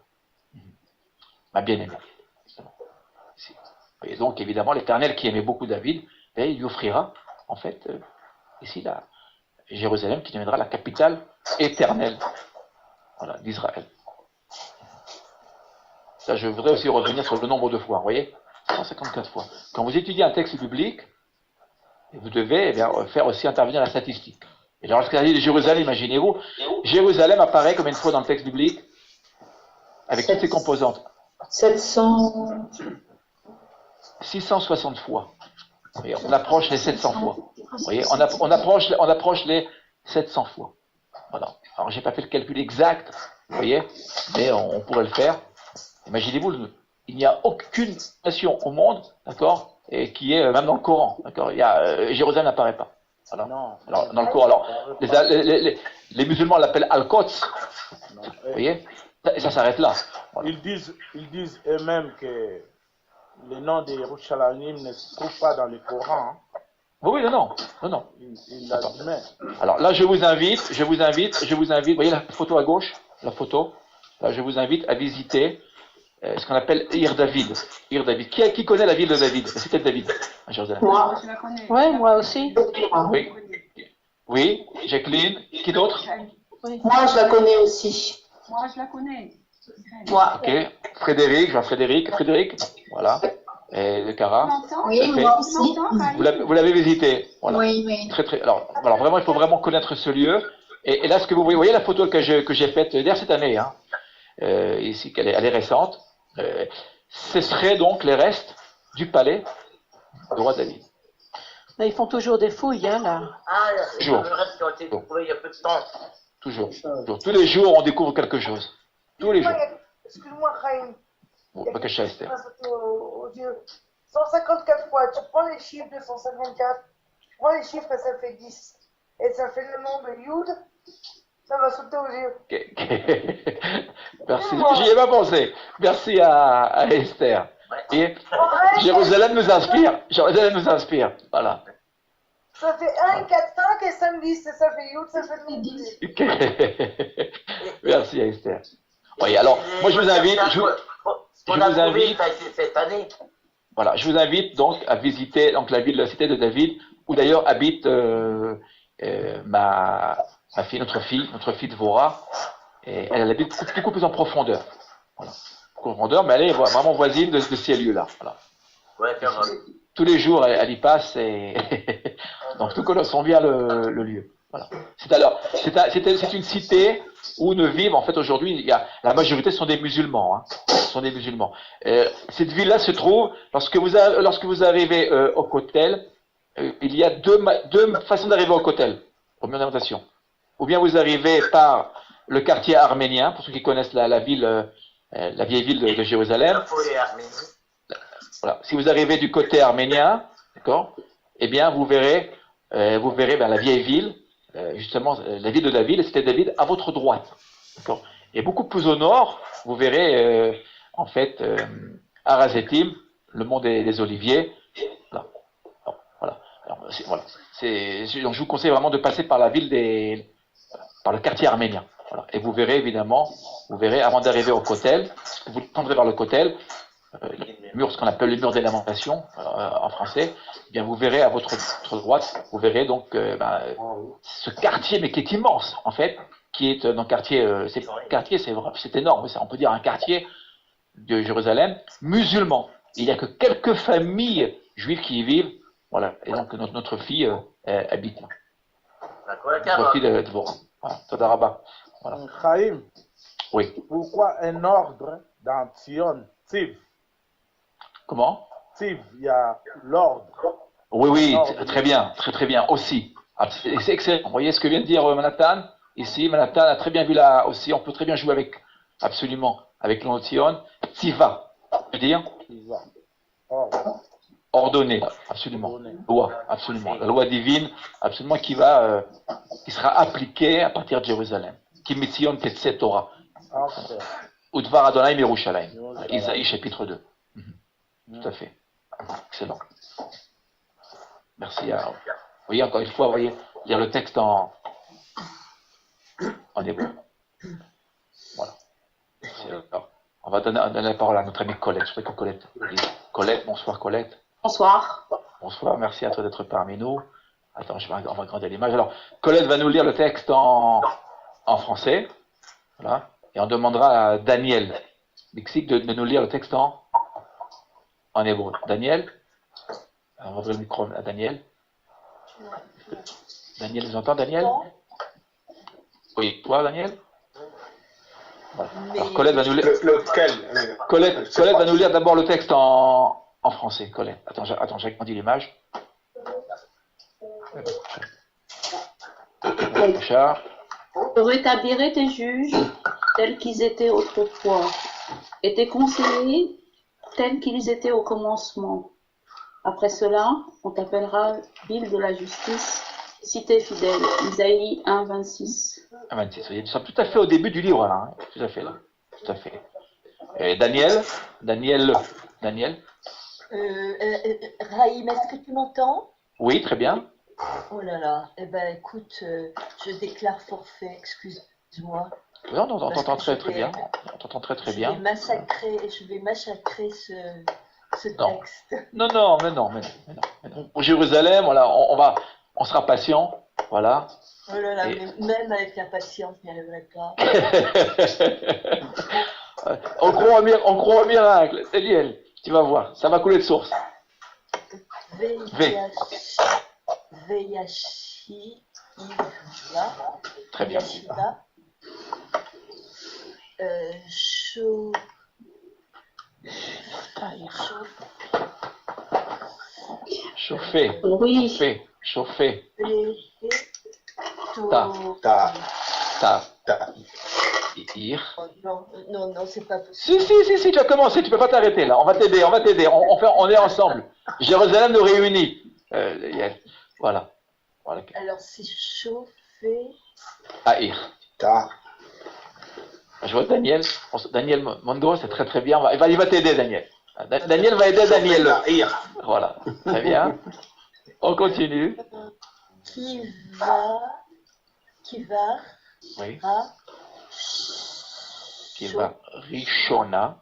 Ma bien-aimée. Et donc, évidemment, l'Éternel qui aimait beaucoup David, il lui offrira, en fait, ici, Jérusalem, qui deviendra la capitale éternelle, voilà, d'Israël. Là, je voudrais aussi revenir sur le nombre de fois, vous voyez, 154 fois. Quand vous étudiez un texte biblique, vous devez faire aussi intervenir la statistique. Et lorsqu'il dit de Jérusalem, imaginez-vous, Jérusalem apparaît combien de fois dans le texte biblique? Avec toutes ses composantes. 660 fois. Voyez, on approche les 700 fois. Vous voyez, on approche les 700 fois. Voilà. Alors, j'ai pas fait le calcul exact, vous voyez, mais on pourrait le faire. Imaginez-vous, il n'y a aucune nation au monde, d'accord, et qui est même dans le Coran, d'accord. Jérusalem n'apparaît pas. Voilà. Alors, dans le Coran, alors, les musulmans l'appellent Al-Quds, Vous voyez? Et ça s'arrête là. Voilà. Ils disent eux-mêmes que le nom de Yerushalayim ne se trouve pas dans le Coran. Hein. Oui, non. Il l'admet. Alors là, je vous invite, vous voyez la photo à gauche, la photo. Là, je vous invite à visiter ce qu'on appelle Ir David. Ir David. Qui connaît la ville de David, la cité de David à Jérusalem? Moi, je la connais. Oui, moi aussi. Oui, Jacqueline. Qui d'autre? Oui. Moi, je la connais aussi. Moi, je la connais. Moi. Ok. Frédéric, Jean-Frédéric. Voilà. Et le Cara. Oui, moi aussi. Vous l'avez visité. Voilà. Oui. Très. Alors, vraiment, il faut vraiment connaître ce lieu. Et là, ce que vous voyez, la photo que j'ai faite d'ailleurs cette année, hein, ici, elle est récente. Ce serait donc les restes du palais du roi David. Là, ils font toujours des fouilles, hein, là. Ah, toujours. Le reste qui ont été trouvés il y a peu de temps. Toujours. Tous les jours, on découvre quelque chose. Tous les jours. Excuse-moi, Chaim. Bon, pas que 154 fois, tu prends les chiffres de 154, tu prends les chiffres et ça fait 10. Et ça fait le nom de Yud, ça va sauter aux yeux. Merci, j'y ai pas pensé. Merci à Esther. Et Jérusalem nous inspire. Voilà. Ça fait 1, 4, 5 et 5, 10, et ça fait Yud, ça fait le nom de Dieu. Merci à Esther. Oui, alors, moi je vous invite, cette année. Voilà, je vous invite donc à visiter donc la ville, la cité de David, où d'ailleurs habite notre fille Dvorah, et elle habite beaucoup plus en profondeur. Voilà. Profondeur, mais elle est vraiment voisine de ces lieux-là. Voilà. Ouais, tous les jours, elle y passe et donc nous connaissons bien le lieu. Voilà. C'est une cité où ne vivent en fait aujourd'hui, la majorité sont des musulmans. Hein. Cette ville-là se trouve lorsque vous arrivez au Kotel, il y a deux façons d'arriver au Kotel. Première orientation. Ou bien vous arrivez par le quartier arménien, pour ceux qui connaissent la vieille ville de Jérusalem. Voilà. Si vous arrivez du côté arménien, d'accord, eh bien vous verrez la vieille ville, justement la ville de David, la cité de David, à votre droite. D'accord. Et beaucoup plus au nord, vous verrez en fait Arazetim, le mont des Oliviers. Là. Voilà. Donc je vous conseille vraiment de passer par la ville par le quartier arménien. Voilà. Et vous verrez évidemment, avant d'arriver au Kotel, vous tendrez vers le Kotel, le mur, ce qu'on appelle le mur des lamentations en français, eh bien vous verrez à votre droite, vous verrez donc ce quartier, mais qui est immense en fait, qui est dans le quartier, c'est énorme, on peut dire un quartier de Jérusalem musulman. Il n'y a que quelques familles juives qui y vivent, voilà, et donc notre fille habite là. Notre fille de Dvorah. Voilà, Todarabah. Voilà. Chaim, oui. Pourquoi un ordre dans Tzion, Tziv? Comment? Tziv, il y a l'ordre. Oui, très bien aussi. C'est excellent. Vous voyez ce que vient de dire Manhattan? Ici, Manhattan a très bien vu là aussi. On peut très bien jouer avec le Tzion. Tziva, veut dire? Tziva. Ordonné, absolument. Loi, absolument. La loi divine, absolument, qui sera appliquée à partir de Jérusalem. Ki mitzion tetze Torah. Udvar Adonai Yerushalayim. Isaïe chapitre 2. Tout à fait. Excellent. Merci. Vous voyez, encore une fois, lire le texte en hébreu. Voilà. On va donner la parole à notre amie Colette. Je voudrais que Colette dise. Colette, bonsoir Colette. Bonsoir. Bonsoir, merci à toi d'être parmi nous. Attends, on va agrandir l'image. Alors, Colette va nous lire le texte en français. Voilà. Et on demandera à Daniel Mexique de nous lire le texte en hébreu. Daniel, on va ouvrir le micro à Daniel. Daniel, vous entendez, Daniel? Oui, toi, Daniel? Voilà. Alors, Colette va nous lire. Colette va nous lire d'abord le texte en français. Colette, attends, j'ai agrandi l'image. Richard. Je rétablirai tes juges tels qu'ils étaient autrefois, et tes conseillers tels qu'ils étaient au commencement. Après cela, on t'appellera ville de la justice, cité fidèle. Isaïe 1, 26. Un 26. Vous voyez, nous sommes tout à fait au début du livre, là. Hein. Tout à fait, là. Tout à fait. Et Daniel. Raïm, est-ce que tu m'entends? Oui, très bien. Oh là là. Eh ben, écoute, je déclare forfait, excuse-moi. Oui, on t'entend très bien. On t'entend très bien. Je vais massacrer ce texte. Non. Pour Jérusalem, voilà, on sera patient, voilà. Oh là là, mais même avec la patience, il n'y arriverait pas. on croit au miracle, Daniel, tu vas voir, ça va couler de source. Veyashi, Iva, très bien. Chauffer. Oui. Chauffer. Ta. Ir. Non, c'est pas possible. Si, tu as commencé, tu peux pas t'arrêter là. On va t'aider. On est ensemble. Jérusalem nous réunit. Voilà. Alors, c'est chauffer. Ir. Ta. Je vois Daniel Mondo, c'est très bien. Il va t'aider, Daniel. Daniel va aider Daniel. Voilà, très bien. On continue. Qui va. Oui. Qui va Rishona.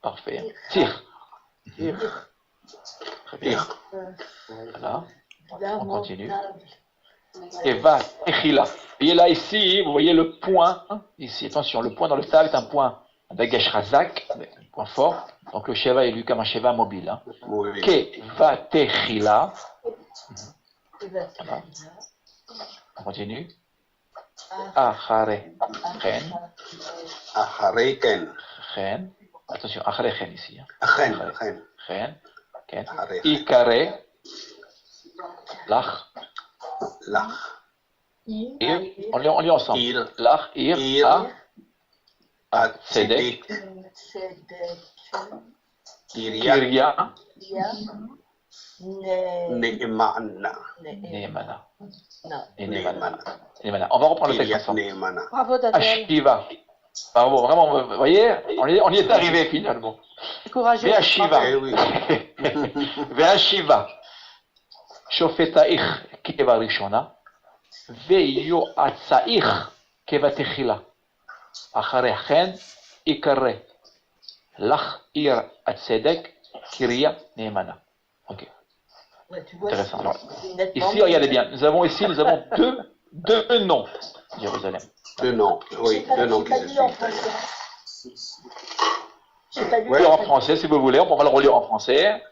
Parfait. Tir. Très bien. Voilà. On continue. Et va, Echila. Et là, ici, vous voyez le point. Ici, attention, le point dans le tav est un point Dagesh Razak, un point fort. Donc le Sheva est lu comme un Sheva mobile. Hein. Ke va Techila. Voilà. On continue. Achare Chen. Achare Ken. Chen. Attention, Achare Chen ici. Chen. Ken. Ikare. Lach. Ir. On lit ensemble. Lach, Ir, A. Tzedek. Kiria. Neemana. On va reprendre le texte ensemble. Bravo, Daniel. Ashiva. Bravo, vraiment, vous voyez, on y est arrivé finalement. Courageux. Ve'ashiva. Shofeta'ich keva rishona. Ve'yo'atza'ich keva techila. Acharei chen ikare. Lach ir atzedek kiria neemana. Ok. Ouais, tu vois, intéressant. Alors, ici, regardez bien, nous avons deux noms, Jérusalem. Deux noms qui se suivent. Oui, en français, si vous voulez, on pourra le relire en français.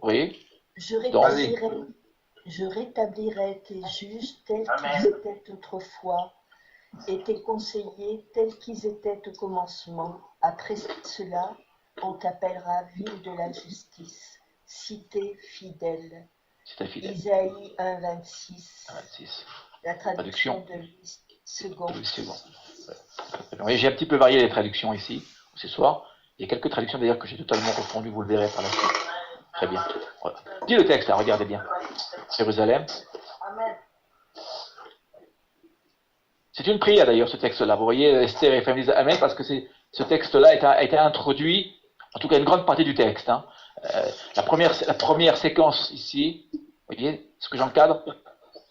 Oui. Je rétablirai tes juges tels qu'ils étaient autrefois, et tes conseillers tels qu'ils étaient au commencement. Après cela, on t'appellera ville de la justice, cité fidèle. Isaïe 1,26. La traduction de Louis II. Oui, j'ai un petit peu varié les traductions ici, ce soir. Il y a quelques traductions d'ailleurs que j'ai totalement refondues, vous le verrez par la suite. Très bien. Voilà. Dis le texte, là, regardez bien. Jérusalem. Amen. C'est une prière d'ailleurs, ce texte-là. Vous voyez, Esther et Ephraim disent Amen parce que ce texte-là a été introduit, en tout cas une grande partie du texte. Hein. La première séquence ici, vous voyez ce que j'encadre?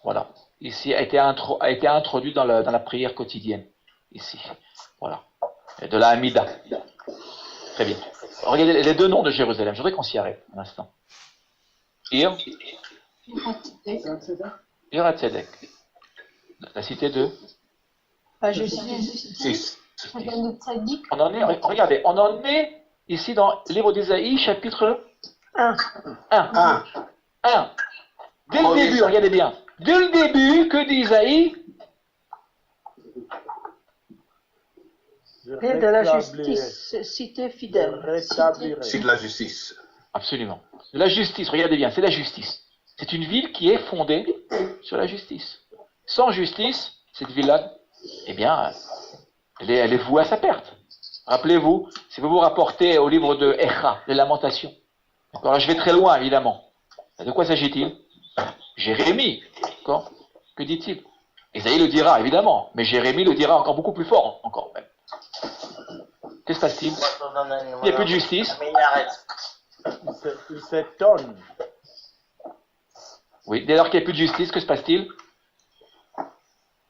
Voilà. Ici a été introduit dans la prière quotidienne. Ici. Voilà. De la Hamida. Très bien. Regardez les deux noms de Jérusalem. Je voudrais qu'on s'y arrête un instant. Ir Tzedek. La cité de justice. On en est, regardez, on en est ici dans le livre d'Ésaïe, chapitre 1. Dès le début, regardez bien. Dès le début, que dit Isaïe? Et de la justice, cité fidèle. C'est de la justice. Absolument. De la justice, regardez bien, c'est la justice. C'est une ville qui est fondée sur la justice. Sans justice, cette ville-là eh bien, elle est vouée à sa perte. Rappelez-vous, si vous vous rapportez au livre de Echa, les Lamentations. Alors là, je vais très loin, évidemment. De quoi s'agit-il? Jérémie, d'accord? Que dit-il? Isaïe le dira, évidemment, mais Jérémie le dira encore beaucoup plus fort, encore même. Qu'est-ce qui se passe-t-il? Il n'y a plus de justice. Il s'étonne. Oui, dès lors qu'il n'y a plus de justice, que se passe-t-il?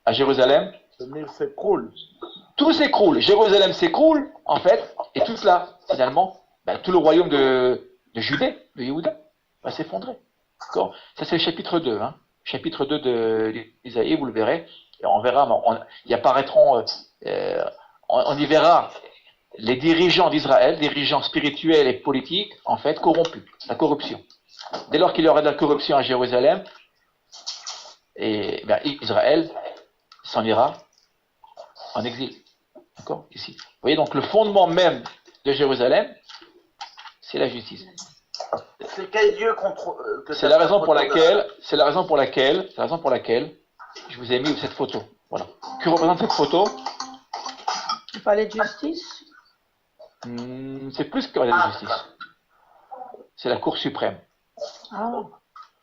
À Jérusalem? Le mur s'écroule. Tout s'écroule. Jérusalem s'écroule, en fait, et tout cela, finalement, tout le royaume de Judée, de Yehuda, va s'effondrer. D'accord? Ça, c'est le chapitre 2. Hein. Chapitre 2 d'Isaïe, vous le verrez. Et on verra, y apparaîtront, on y verra les dirigeants d'Israël, dirigeants spirituels et politiques, en fait, corrompus. La corruption. Dès lors qu'il y aura de la corruption à Jérusalem, et Israël s'en ira en exil. D'accord? Ici. Vous voyez, donc le fondement même de Jérusalem, c'est la justice. C'est quel Dieu contre c'est la raison pour laquelle je vous ai mis cette photo. Voilà. Que représente cette photo? Le palais de justice. C'est plus que le palais de justice. C'est la Cour suprême. Ah.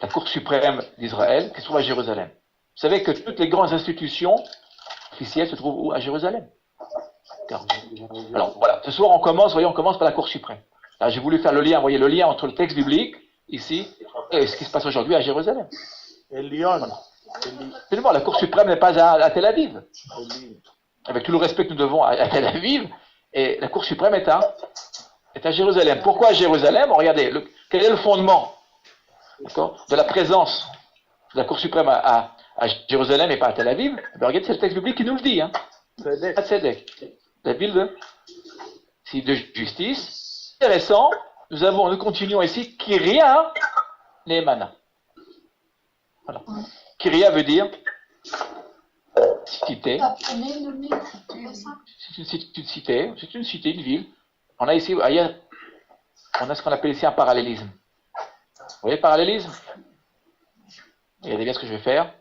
La Cour suprême d'Israël qui se trouve à Jérusalem. Vous savez que toutes les grandes institutions officielles se trouvent où? À Jérusalem. Alors voilà, ce soir on commence par la Cour suprême. Là, j'ai voulu faire le lien, vous voyez, le lien entre le texte biblique, ici, et ce qui se passe aujourd'hui à Jérusalem. Et Lyon. Finalement, la Cour suprême n'est pas à Tel Aviv. Avec tout le respect que nous devons à Tel Aviv, et la Cour suprême est à Jérusalem. Pourquoi à Jérusalem? Regardez, quel est le fondement de la présence de la Cour suprême à Jérusalem et pas à Tel Aviv? Regardez, c'est le texte biblique qui nous le dit. Hein. Tzedek. La ville de justice. Intéressant, nous continuons ici, Kyria Neemana. Voilà. Kyria veut dire cité. C'est une cité, une ville. On a ici, on a ce qu'on appelle ici un parallélisme. Vous voyez le parallélisme? Regardez bien ce que je vais faire.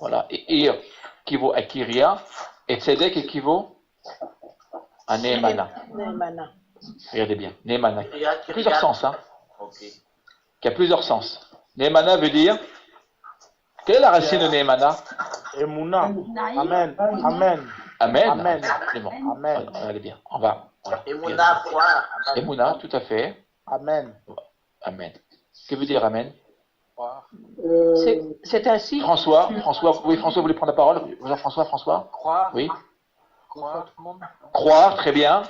Voilà. Et Ir équivaut à Kyria, et Tzedek équivaut à Neemana. Regardez bien, Neemana. Il y a plusieurs sens, hein. Okay. Il y a plusieurs sens. Neemana veut dire. Quelle est la racine de Neemana? Emouna. Amen. Amen. Amen. Amen. C'est bon. Amen. Regardez bien. On va. Emouna, quoi? Emouna, tout à fait. Amen. Amen. Que veut dire Amen? C'est ainsi. François, oui, François voulait prendre la parole. François. Croire. Oui. Croire, très bien.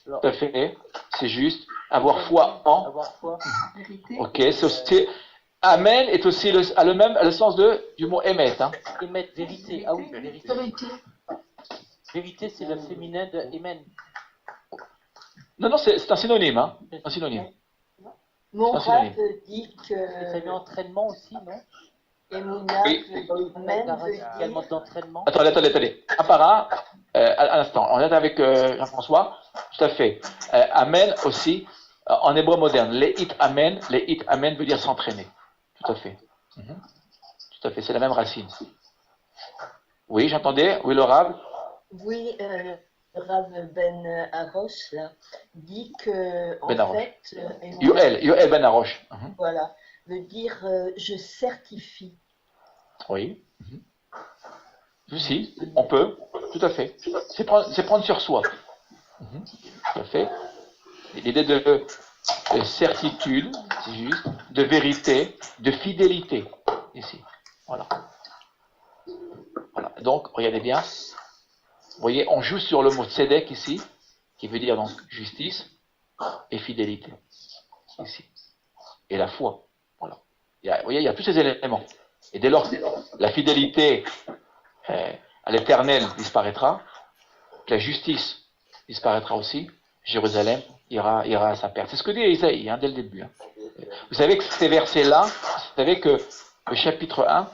Tout à fait, c'est juste. Avoir foi en. Avoir foi. Ok, Amen est aussi a le sens du mot émet. Hein. Émet, vérité. Ah oui, vérité. Vérité, c'est le féminin de Amen. Non, c'est un synonyme. Hein. Un synonyme. Mon rêve dit que. Ça veut entraînement aussi, non? Emouna, également d'entraînement. Attendez. Un par un, à l'instant. On est avec Jean-François. Tout à fait. Amen aussi, en hébreu moderne. Leit Amen veut dire s'entraîner. Tout à fait. Tout à fait, c'est la même racine. Oui, j'entendais. Oui, le Rav. Oui, Rav Ben Arosh, là, dit que, en fait... Yoel Ben Arosh. Voilà, veut dire je certifie. Oui. Si, on peut, tout à fait. C'est prendre sur soi. Tout à fait. L'idée de certitude, c'est juste, de vérité, de fidélité, ici. Voilà. Donc, regardez bien. Vous voyez, on joue sur le mot tzedek ici, qui veut dire donc justice et fidélité. Ici. Et la foi. Voilà. Vous voyez, il y a tous ces éléments. Et dès lors que la fidélité à l'éternel disparaîtra, que la justice disparaîtra aussi, Jérusalem ira à sa perte. C'est ce que dit Isaïe dès le début. Vous savez que ces versets-là, vous savez que le chapitre 1,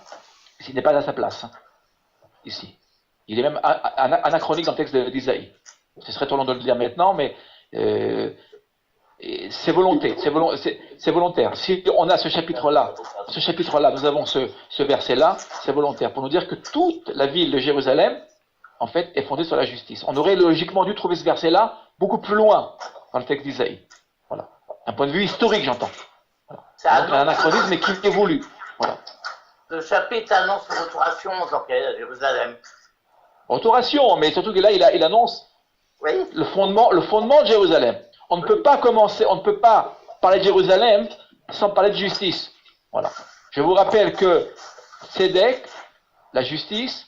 il n'est pas à sa place. Ici. Il est même anachronique dans le texte d'Isaïe. Ce serait trop long de le dire maintenant, mais c'est volontaire. Si on a ce chapitre-là, nous avons ce verset-là, c'est volontaire, pour nous dire que toute la ville de Jérusalem en fait, est fondée sur la justice. On aurait logiquement dû trouver ce verset-là beaucoup plus loin dans le texte d'Isaïe. Voilà. Un point de vue historique, j'entends. Voilà. C'est un anachronisme, mais qui est voulu. Voilà. Le chapitre annonce le restauration à Jérusalem. Restauration, mais surtout que là, il annonce le fondement de Jérusalem. On ne peut pas parler de Jérusalem sans parler de justice. Voilà. Je vous rappelle que Tzedek, la justice,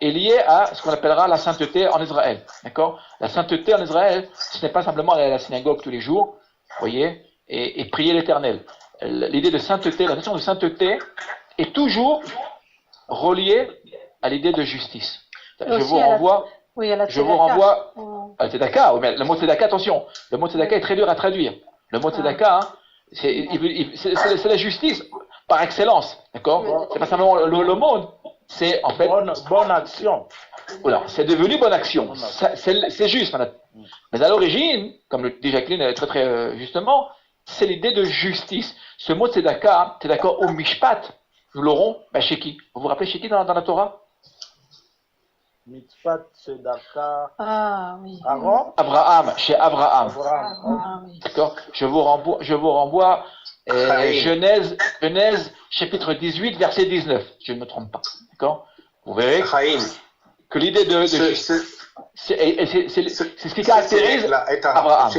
est liée à ce qu'on appellera la sainteté en Israël. D'accord? La sainteté en Israël, ce n'est pas simplement aller à la synagogue tous les jours, voyez, et prier l'Éternel. L'idée de sainteté, la notion de sainteté est toujours reliée à l'idée de justice. Je vous renvoie à la Tzedaka. Oui, mais le mot Tzedaka, attention, le mot Tzedaka est très dur à traduire. Le mot Tzedaka, hein, c'est la justice par excellence, d'accord? C'est pas simplement l'aumône, c'est en fait bonne action. Voilà, c'est devenu bonne action. C'est juste. Mais à l'origine, comme le dit Jacqueline très très justement, c'est l'idée de justice. Ce mot Tzedaka au Mishpat, nous l'aurons chez qui? Vous vous rappelez chez qui dans la Torah? Mitzpat, Tzedaka. Ah oui. Abraham, chez Abraham. Ah, oui. D'accord. Je vous renvoie Genèse, chapitre 18, verset 19, si je ne me trompe pas. D'accord. Vous verrez que l'idée de justice, c'est ce qui caractérise Abraham.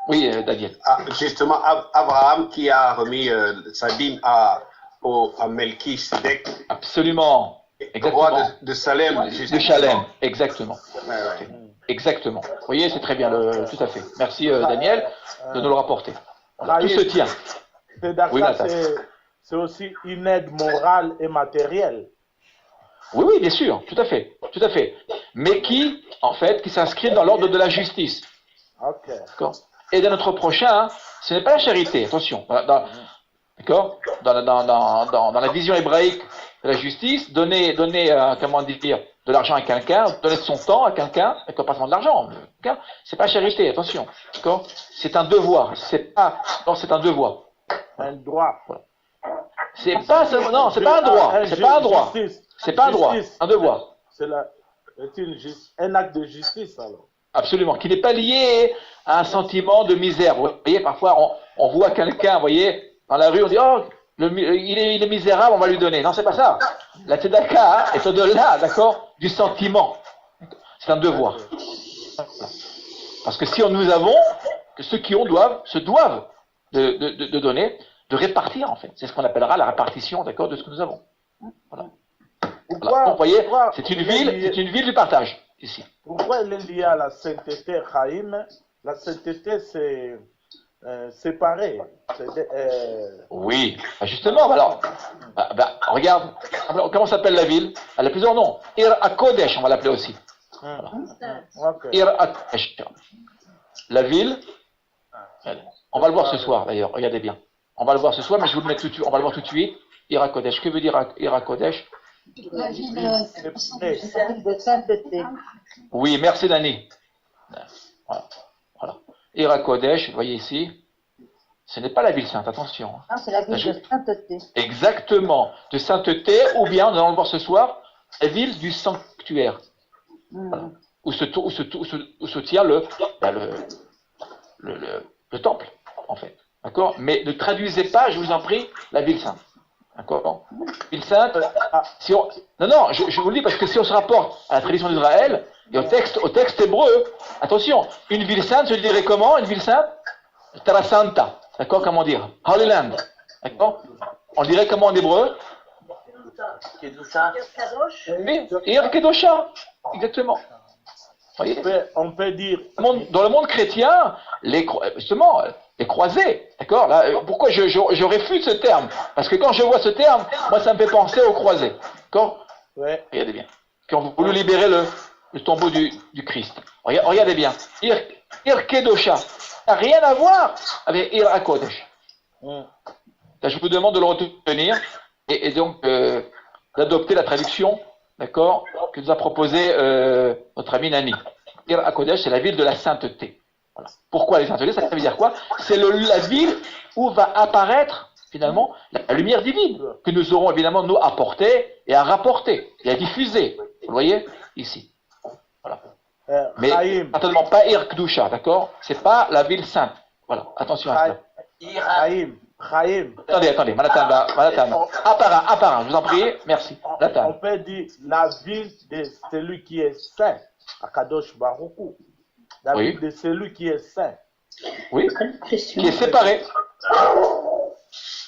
Oui, Daniel. Justement, Abraham qui a remis sa dîme à Melchisedec. Absolument. Exactement. Roi de Salem. De Shalem, exactement. Ouais. Exactement. Vous voyez, c'est très bien, tout à fait. Merci Daniel de nous le rapporter. Voilà, tout se tient. Oui, c'est aussi une aide morale et matérielle. Oui, bien sûr, tout à fait. Mais qui, en fait, qui s'inscrit dans l'ordre de la justice. Ok. D'accord. Et de notre prochain, ce n'est pas la charité, attention. D'accord. Dans la vision hébraïque de la justice, donner comment dire, de l'argent à quelqu'un, donner de son temps à quelqu'un, pas seulement de l'argent, c'est pas charité, attention, d'accord? C'est un devoir, c'est un devoir. Un droit. Voilà. C'est pas un droit, un devoir. C'est un acte de justice alors. Absolument, qui n'est pas lié à un sentiment de misère. Vous voyez, parfois on voit quelqu'un, vous voyez, dans la rue, on dit, oh, il est misérable, on va lui donner. Non, c'est pas ça. La tzedaka est au-delà, d'accord, du sentiment. C'est un devoir. Parce que si nous avons, que ceux qui ont se doivent de donner, de répartir en fait. C'est ce qu'on appellera la répartition, d'accord, de ce que nous avons. Voilà. Vous voyez, c'est une ville du partage ici. Pourquoi elle est liée à la sainteté, Chaim? La sainteté, c'est séparé. Oui, justement, alors, regarde, comment s'appelle la ville? Elle a plusieurs noms. Ir HaKodesh, on va l'appeler aussi. Voilà. Okay. Ir HaKodesh. La ville, on va le voir ce soir d'ailleurs, regardez bien. On va le voir ce soir, mais je vous le mets tout de suite, on va le voir tout de suite. Ir HaKodesh, que veut dire Ir HaKodesh? La ville de sainteté. Oui, merci Dani. Voilà. Ir HaKodesh, vous voyez ici, ce n'est pas la ville sainte, attention. Non, c'est la ville de sainteté. Exactement, de sainteté, ou bien, nous allons le voir ce soir, la ville du sanctuaire. Voilà. Où se tient le temple, en fait. D'accord? Mais ne traduisez pas, je vous en prie, la ville sainte. D'accord? Ville sainte, non, je vous le dis parce que si on se rapporte à la tradition d'Israël et au texte hébreu, attention, une ville sainte, je dirais comment, une ville sainte? Terra Santa. D'accord? Comment dire? Holy Land. D'accord? On dirait comment en hébreu? Kedusha. Oui, Ir Kedosha. Exactement. Voyez, on peut dire. Dans le monde chrétien, justement, les croisés, d'accord? Pourquoi je réfute ce terme? Parce que quand je vois ce terme, moi ça me fait penser aux croisés. D'accord? Ouais. Regardez bien. Qui ont voulu libérer le tombeau du Christ. Regardez bien. Ir Kedosha. Ça n'a rien à voir avec Ir HaKodesh. Là, je vous demande de le retenir et donc d'adopter la traduction, d'accord, que nous a proposé notre ami Nani. Ir HaKodesh, c'est la ville de la sainteté. Voilà. Pourquoi la sainteté? Ça veut dire quoi? C'est la ville où va apparaître finalement la lumière divine que nous aurons évidemment nous apporter et à rapporter et à diffuser. Vous le voyez? Ici. Voilà. Mais Chaim. certainement pas Ir Kedusha, d'accord? C'est pas la ville sainte. Voilà, attention à ça. Chaim. Attendez, Manatan, un par un, je vous en prie, merci. On peut dire la ville de celui qui est saint, Akadosh Baruch Hu. La ville de celui qui est saint. Oui, qui est séparé.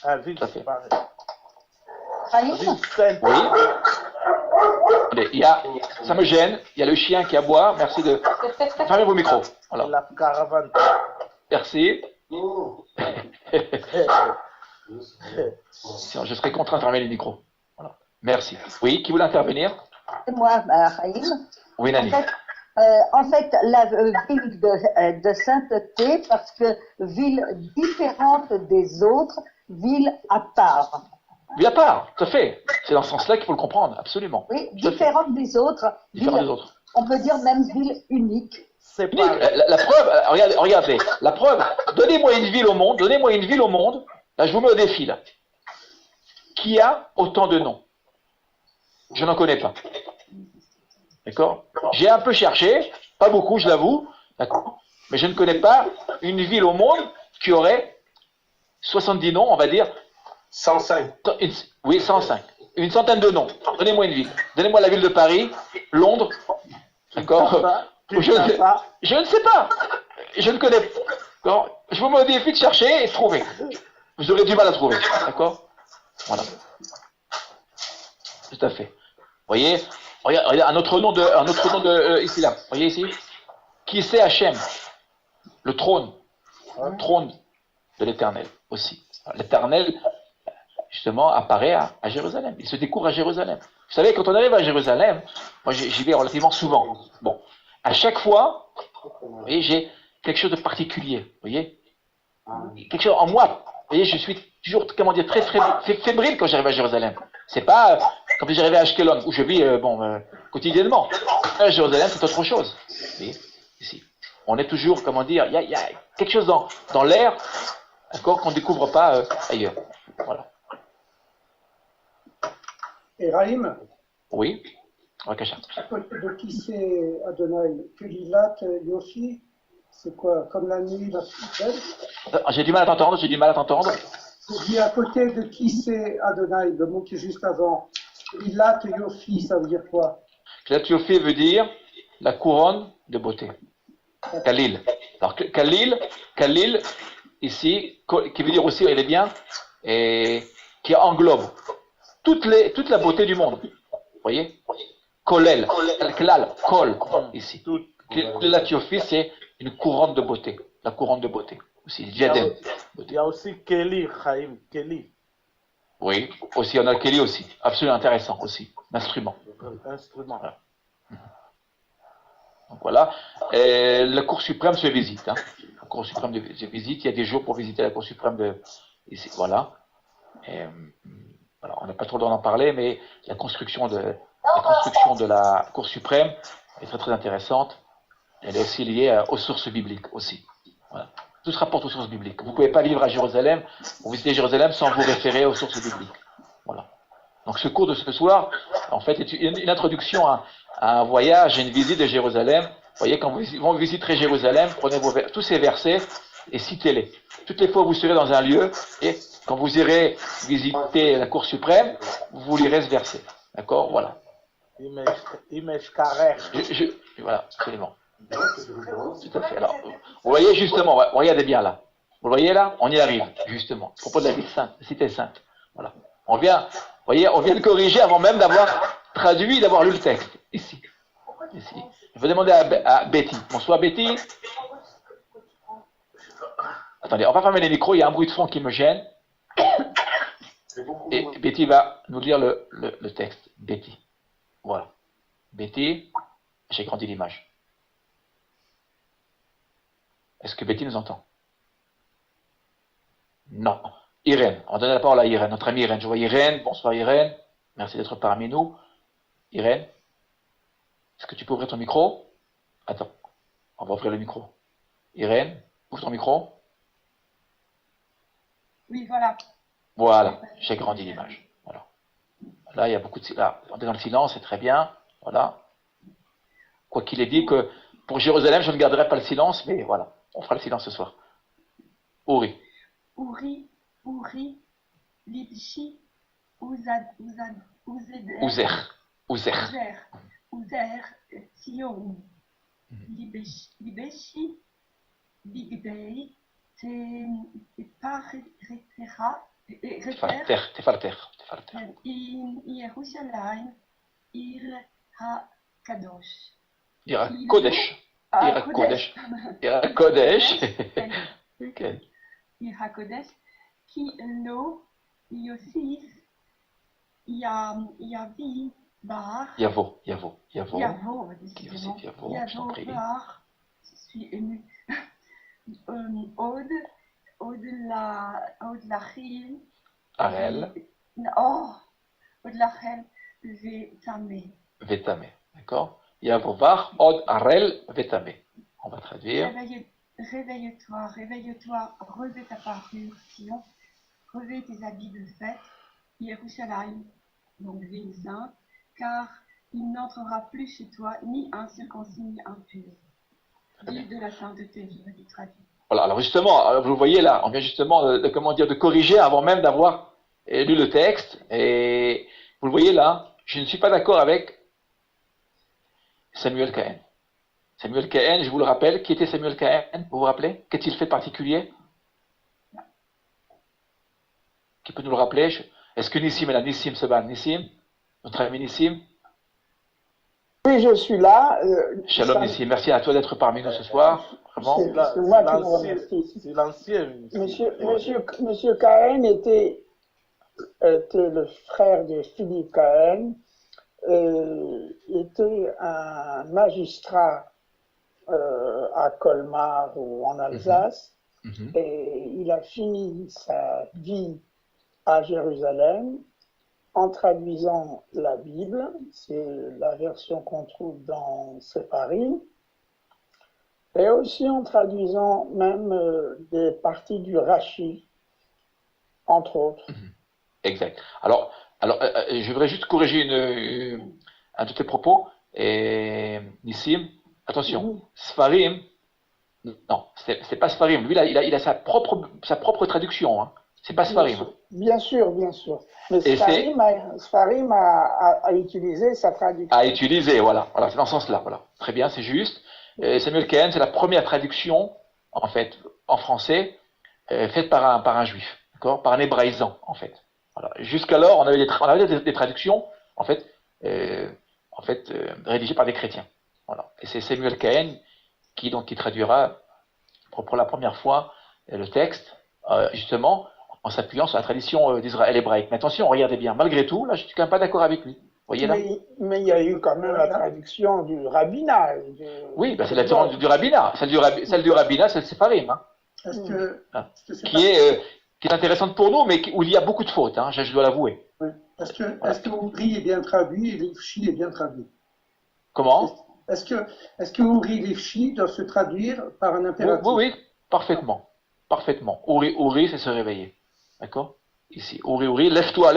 La ville séparée. Oui. Allez, ça me gêne, il y a le chien qui aboie, merci de fermer vos micros. Voilà. La caravane. Merci. Sinon, je serais contraint de fermer les micros. Voilà. Merci. Oui, qui voulait intervenir? C'est moi, Chaim. Oui, Nani. En fait, la ville de sainteté, parce que ville différente des autres, ville à part. Ville à part, tout à fait. C'est dans ce sens-là qu'il faut le comprendre, absolument. Oui, différente des autres. Différente des autres. On peut dire même ville unique. C'est unique. La preuve, regardez, la preuve, donnez-moi une ville au monde, là je vous mets au défi, là, qui a autant de noms. Je n'en connais pas. D'accord? J'ai un peu cherché, pas beaucoup, je l'avoue, d'accord? Mais je ne connais pas une ville au monde qui aurait 70 noms, on va dire. 105. Oui, 105. Une centaine de noms. Donnez-moi une ville. Donnez-moi la ville de Paris, Londres, d'accord? Je ne sais pas. Je ne connais pas. Je vous mets au défi de chercher et de trouver. Vous aurez du mal à trouver, d'accord? Voilà. Tout à fait. Vous voyez? Regardez, un autre nom de ici là. Vous voyez ici? Qui c'est Hachem? Le trône de l'Éternel aussi. L'Éternel, justement, apparaît à Jérusalem. Il se découvre à Jérusalem. Vous savez, quand on arrive à Jérusalem, moi j'y vais relativement souvent. Bon, à chaque fois, vous voyez, j'ai quelque chose de particulier. Vous voyez? Quelque chose en moi. Vous voyez, je suis toujours, comment dire, très fébrile quand j'arrive à Jérusalem. C'est pas comme si j'arrivais à Ashkelon, où je vis quotidiennement. À Jérusalem, c'est autre chose. Vous voyez, ici. On est toujours, comment dire, il y a quelque chose dans l'air, d'accord, qu'on ne découvre pas ailleurs. Voilà. Et Raïm? Oui. À côté de qui c'est Adonai? Kelilat, Yofi? C'est quoi? Comme la nuit, la belle? J'ai du mal à t'entendre. Je dis à côté de qui c'est Adonai, le mot qui est juste avant. Kelilat, Yofi, ça veut dire quoi? Kelilat Yofi veut dire la couronne de beauté. Khalil. Alors Khalil, ici, qui veut dire aussi, elle est bien, et qui englobe toute la beauté du monde. Vous voyez? Kolel, Klal, Kol, ici. La Tiophie, c'est une couronne de beauté. La couronne de beauté. Aussi, diadème. Il y a aussi Kelly, Chaim, Kelly. Oui, aussi, on a Kelly aussi. Absolument intéressant aussi. L'instrument. Voilà. Donc voilà. La Cour suprême se visite. Hein. La Cour suprême se visite. Il y a des jours pour visiter la Cour suprême ici. Voilà. Voilà. On n'a pas trop le droit d'en parler, mais la construction de la Cour suprême est très très intéressante. Elle est aussi liée aux sources bibliques aussi. Voilà. Tout se rapporte aux sources bibliques. Vous ne pouvez pas vivre à Jérusalem, ou visiter Jérusalem sans vous référer aux sources bibliques. Voilà. Donc ce cours de ce soir, en fait, est une introduction à un voyage, à une visite de Jérusalem. Vous voyez, quand vous visiterez Jérusalem, prenez tous ces versets et citez-les. Toutes les fois où vous serez dans un lieu, et quand vous irez visiter la Cour suprême, vous lirez ce verset. D'accord? Voilà. Voilà, absolument. Tout à fait. Alors, vous voyez justement, regardez bien là. Vous le voyez là? On y arrive, justement. À propos de la ville sainte, la cité sainte. Voilà. On vient de corriger avant même d'avoir traduit, d'avoir lu le texte. Ici. Je vais demander à Betty. Bonsoir Betty. Attendez, on va fermer les micros, il y a un bruit de fond qui me gêne. Et Betty va nous lire le texte. Betty. Voilà. Betty, j'ai grandi l'image. Est-ce que Betty nous entend? Non. Irène, on va donner la parole à Irène, notre amie Irène. Je vois Irène. Bonsoir Irène. Merci d'être parmi nous. Irène, est-ce que tu peux ouvrir ton micro? Attends, on va ouvrir le micro. Irène, ouvre ton micro. Oui, voilà. Voilà, j'ai grandi l'image. Voilà. Là, il y a beaucoup de silence. On est dans le silence, c'est très bien. Voilà. Quoi qu'il ait dit que pour Jérusalem, je ne garderai pas le silence, mais voilà, on fera le silence ce soir. Uri. Uri, Libshi, Uzer, Sion, Libeshi, Bigbei, Tefarter. Yerushalayim, Ir HaKadosh. Ir HaKodesh. Okay. Ir HaKodesh, Ki Lo Yosif Yavi Bar. Yavo, décidément. Yavo Bar, je suis émue. Od Lachil. Arel. Od Lachel Vetame. D'accord. Yavo Bar, Od Arel Vetame. On va traduire. Réveille-toi, revêt ta parure, Sion, revêt tes habits de fête, Yerushalayim, donc ville sainte, car il n'entrera plus chez toi ni un circoncis ni impur. Ville de la sainteté, je vais le traduire. Voilà, alors justement, vous voyez là, on vient justement de corriger avant même d'avoir lu le texte, et vous le voyez là, je ne suis pas d'accord avec Samuel Cahen. Samuel Cahen, je vous le rappelle, qui était Samuel Cahen? Vous vous rappelez? Qu'a-t-il fait de particulier? Qui peut nous le rappeler? Est-ce que Nissim est là? Nissim se bat. Nissim? Notre ami Nissim? Oui, je suis là. Shalom Nissim, merci à toi d'être parmi nous ce soir. Vraiment. C'est moi qui vous remercie. C'est l'ancien. Monsieur Cahen était le frère de Philippe Cahen, était un magistrat à Colmar ou en Alsace, et il a fini sa vie à Jérusalem en traduisant la Bible, c'est la version qu'on trouve dans Sepharim, et aussi en traduisant même des parties du Rashi, entre autres. Exact. Alors, je voudrais juste corriger un de tes propos, et Nissim, attention, Sfarim, non, c'est pas Sfarim. Lui, il a sa propre traduction. Hein. C'est pas Sfarim. Bien sûr. Mais Sfarim a utilisé sa traduction. A utilisé, voilà, c'est dans ce sens-là. Voilà. Très bien, c'est juste. Samuel Cahen, c'est la première traduction, en fait, en français, faite par un juif, d'accord, par un hébraïsant, en fait. Voilà. Jusqu'alors, on avait des traductions, en fait, rédigées par des chrétiens. Voilà. Et c'est Samuel Cahen qui traduira pour la première fois le texte, justement, en s'appuyant sur la tradition d'Israël hébraïque. Mais attention, regardez bien, malgré tout, là, je ne suis quand même pas d'accord avec lui. Voyez là. Mais il y a eu quand même la traduction du rabbinat. Oui, c'est la traduction du rabbinat. Celle du rabbinat, c'est le Sepharim. Hein. Qui est intéressante pour nous, mais où il y a beaucoup de fautes, hein, je dois l'avouer. Oui. Est-ce que Uri est bien traduit et Lifshi est bien traduit? Comment? Est-ce que Uri Lifshi doit se traduire par un impératif? Oui, parfaitement. Uri, c'est se réveiller. D'accord? Ici, Uri, lève-toi.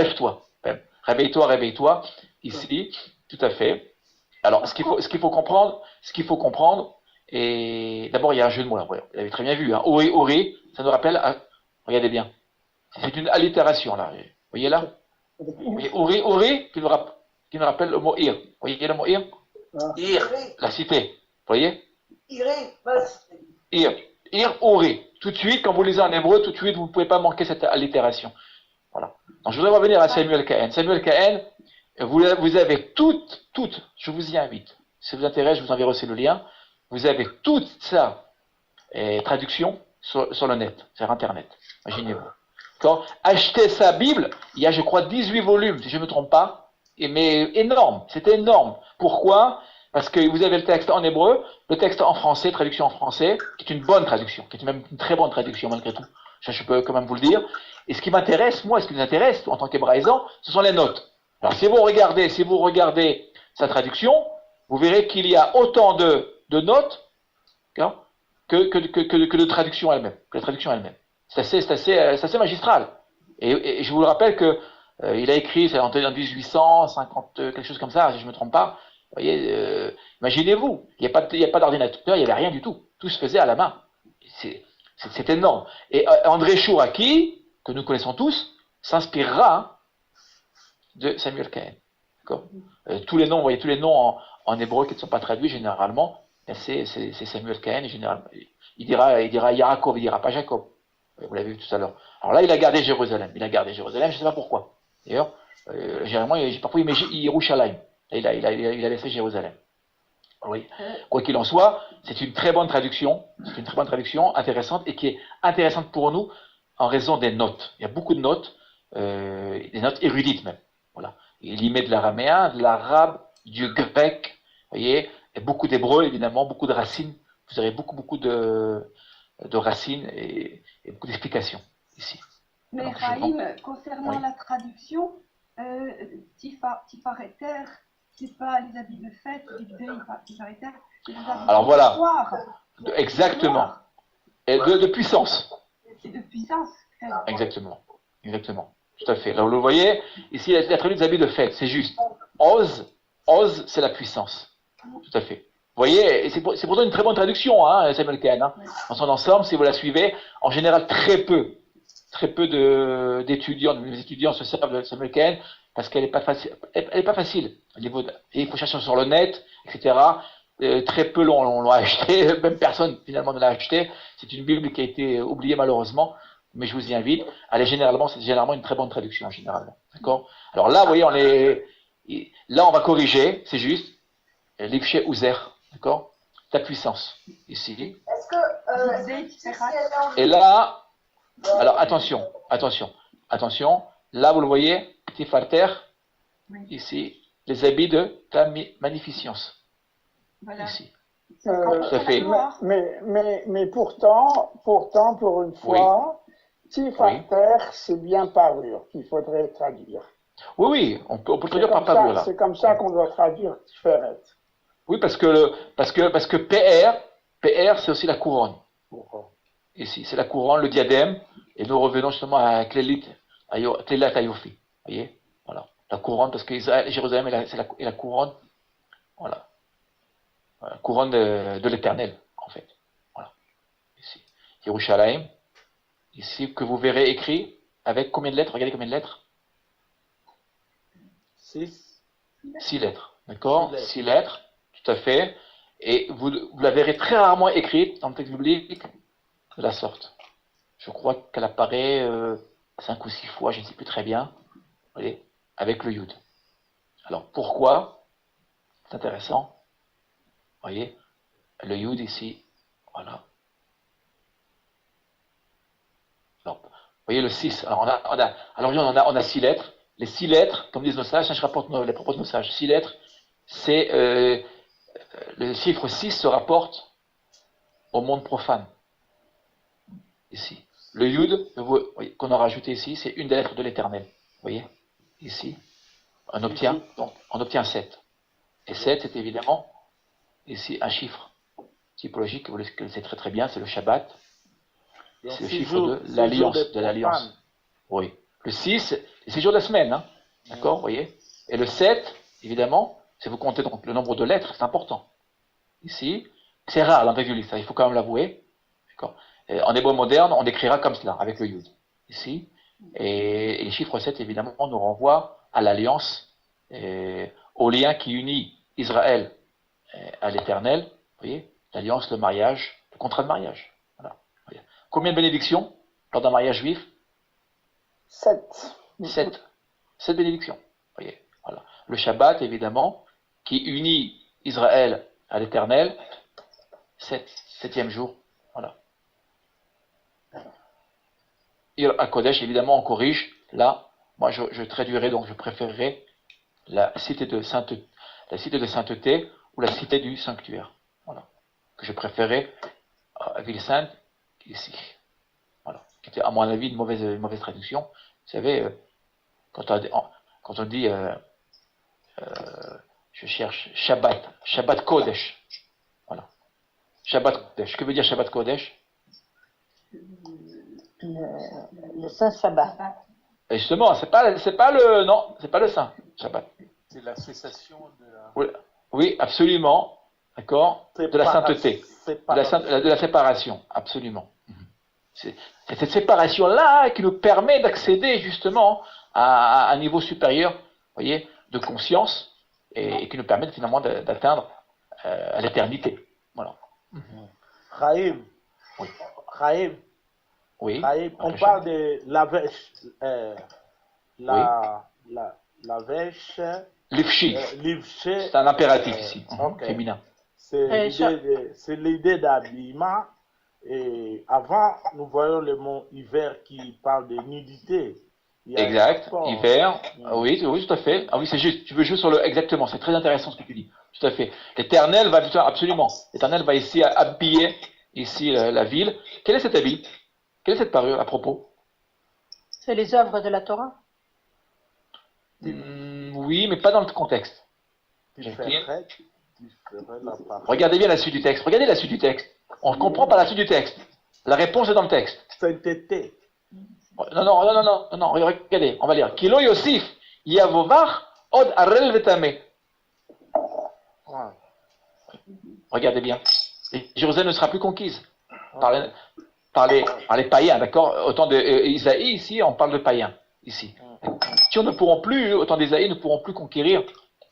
Réveille-toi. Ici, tout à fait. Alors, ce qu'il faut comprendre, et d'abord, il y a un jeu de mots là. Vous l'avez très bien vu. Hein. Uri, ça nous rappelle, regardez bien, c'est une allitération là. Vous voyez là? Uri, qui nous rappelle le mot ir. Vous voyez le mot ir? Ir. La cité. Vous voyez? Ir. Ir, Uri. Tout de suite, quand vous lisez en hébreu, tout de suite, vous ne pouvez pas manquer cette allitération. Voilà. Donc, je voudrais revenir à Samuel Cahen. Samuel Cahen, vous avez toutes, je vous y invite. Si ça vous intéresse, je vous enverrai aussi le lien. Vous avez toute sa traduction sur le net, sur Internet. Imaginez-vous. Achetez sa Bible, il y a, je crois, 18 volumes, si je ne me trompe pas. Mais énorme, c'était énorme. Pourquoi? Parce que vous avez le texte en hébreu, le texte en français, traduction en français, qui est une bonne traduction, qui est même une très bonne traduction malgré tout. Je peux quand même vous le dire. Et ce qui m'intéresse, moi, ce qui nous intéresse en tant qu'hébraïsant, ce sont les notes. Alors si vous regardez sa traduction, vous verrez qu'il y a autant de notes que de traduction elle-même. C'est assez magistral. Et je vous le rappelle que il a écrit, c'est en 1850, quelque chose comme ça, si je ne me trompe pas, voyez, imaginez-vous, il n'y a pas d'ordinateur, il n'y avait rien du tout. Tout se faisait à la main. C'est énorme. Et André Chouraki, que nous connaissons tous, s'inspirera de Samuel Cohen. D'accord. Tous les noms, vous voyez, tous les noms en hébreu qui ne sont pas traduits généralement, c'est Samuel Cohen. Généralement, il dira Yaakov, il dira pas Jacob. Vous l'avez vu tout à l'heure. Alors là, il a gardé Jérusalem. Je ne sais pas pourquoi. D'ailleurs, généralement, parfois il met Yerushalayim. Il a laissé Jérusalem. Oui. Quoi qu'il en soit, c'est une très bonne traduction. C'est une très bonne traduction, intéressante, et qui est intéressante pour nous en raison des notes. Il y a beaucoup de notes, des notes érudites même. Voilà. Il y met de l'araméen, de l'arabe, du grec, vous voyez, et beaucoup d'hébreu, évidemment, beaucoup de racines. Vous aurez beaucoup de racines et beaucoup d'explications ici. Mais Raïm, concernant la traduction, Tifareter, c'est pas les habits de fête, Tifareter, c'est les habits alors voilà, de soir. Exactement. Et de puissance. C'est de puissance. Exactement. Tout à fait. Là, vous le voyez, ici, il a traduit des habits de fête, c'est juste. Oz, c'est la puissance. Tout à fait. Vous voyez, c'est pourtant une très bonne traduction, hein, Samuel Cohen. Hein. Dans son ensemble, si vous la suivez, en général, très peu d'étudiants, les étudiants se servent de Samuel Cohen parce qu'elle n'est pas facile. Elle est pas facile. Il faut chercher sur le net, etc. Très peu l'ont acheté, même personne finalement ne l'a acheté. C'est une Bible qui a été oubliée malheureusement, mais je vous y invite. C'est généralement une très bonne traduction, généralement. D'accord. Alors là, vous voyez, là, on va corriger, c'est juste. L'Ifché Ouzer. D'accord. Ta puissance, ici. Est-ce que... Et là, alors attention. Là, vous le voyez, Tifarter, ici, les habits de ta magnificence. Voilà. Ici. Tout à fait. Mais pourtant, pour une fois, Tifarter, c'est bien parure qu'il faudrait traduire. Oui, on peut traduire par parure, là. C'est comme ça qu'on doit traduire Tiferet. Oui, parce que PR, c'est aussi la couronne. Ici, c'est la couronne, le diadème, et nous revenons justement à Klélit Ayofi. Vous voyez, voilà, la couronne, parce que Jérusalem est la couronne, voilà, la couronne de l'Éternel, en fait. Voilà, ici, Yerushalayim, ici que vous verrez écrit avec combien de lettres? Regardez combien de lettres? 6 lettres, d'accord? 6 lettres. Tout à fait. Et vous la verrez très rarement écrite dans le texte biblique de la sorte. Je crois qu'elle apparaît 5 ou 6 fois, je ne sais plus très bien, vous voyez, avec le Yud. Alors pourquoi? C'est intéressant. Vous voyez, le Yud ici, voilà. Alors, vous voyez le 6. Alors on a 6 lettres. Les 6 lettres, comme disent nos sages, je rapporte les propos de nos sages, 6 lettres, c'est le chiffre 6 se rapporte au monde profane. Ici. Le Yud, qu'on a rajouté ici, c'est une des lettres de l'Éternel. Vous voyez? Ici. On obtient 7. Et 7, c'est évidemment, ici, un chiffre typologique, vous le connaissez très très bien, c'est le Shabbat. C'est le chiffre de l'alliance. Oui. Le 6, c'est 6 jours de la semaine. Hein. D'accord? Vous voyez? Et le 7, évidemment, si vous comptez donc le nombre de lettres, c'est important. Ici, c'est rare l'envévuliste, il faut quand même l'avouer. En hébreu moderne, on écrira comme cela, avec le Yud. Ici. Et les chiffres 7, évidemment, nous renvoient à l'alliance, au lien qui unit Israël à l'Éternel. Vous voyez? L'alliance, le mariage, le contrat de mariage. Voilà. Combien de bénédictions lors d'un mariage juif? 7. 7 bénédictions. Vous voyez? Voilà. Le Shabbat, évidemment, qui unit Israël à l'Éternel, 7e jour. Voilà. À Kodesh, évidemment, on corrige. Là, moi, je traduirais, donc je préférerais la cité de sainteté ou la cité du sanctuaire. Voilà. Que je préférais à Ville-Sainte, ici. Voilà. Qui était, à mon avis, une mauvaise traduction. Vous savez, quand on dit je cherche Shabbat Kodesh. Voilà. Shabbat Kodesh. Que veut dire Shabbat Kodesh? Le Saint Shabbat. Et justement, c'est pas le Saint Shabbat. C'est la cessation de la... Oui, absolument. D'accord. De la sainteté. De la séparation. Absolument. C'est cette séparation-là qui nous permet d'accéder justement à un niveau supérieur, voyez, de conscience et qui nous permet finalement d'atteindre à l'éternité. Voilà. Chaim. Oui. Chaim. Oui. Chaim, on parle de la vêche. La vêche. Livshi. C'est un impératif ici, féminin. C'est l'idée d'habillement. Et avant, nous voyons le mot hiver qui parle de nudité. Exact, hiver, oui, tout à fait. Ah oui, c'est juste, tu veux jouer sur le... Exactement, c'est très intéressant ce que tu dis. Tout à fait. L'Éternel va, absolument, l'Éternel va ici habiller ici la ville. Quel est cet habit? Quelle est cette parure à propos? C'est les œuvres de la Torah. Oui, mais pas dans le contexte. Regardez bien la suite du texte. Regardez la suite du texte. On ne comprend pas la suite du texte. La réponse est dans le texte. Sainteté. Non, regardez, on va lire. Kilo Yosif, Yavovach, Od Arel Vetame. Regardez bien. Et Jérusalem ne sera plus conquise par les païens, d'accord? Autant d'Isaïe, ici, on parle de païens, ici. Si on ne pourront plus, autant d'Isaïe ne pourront plus conquérir,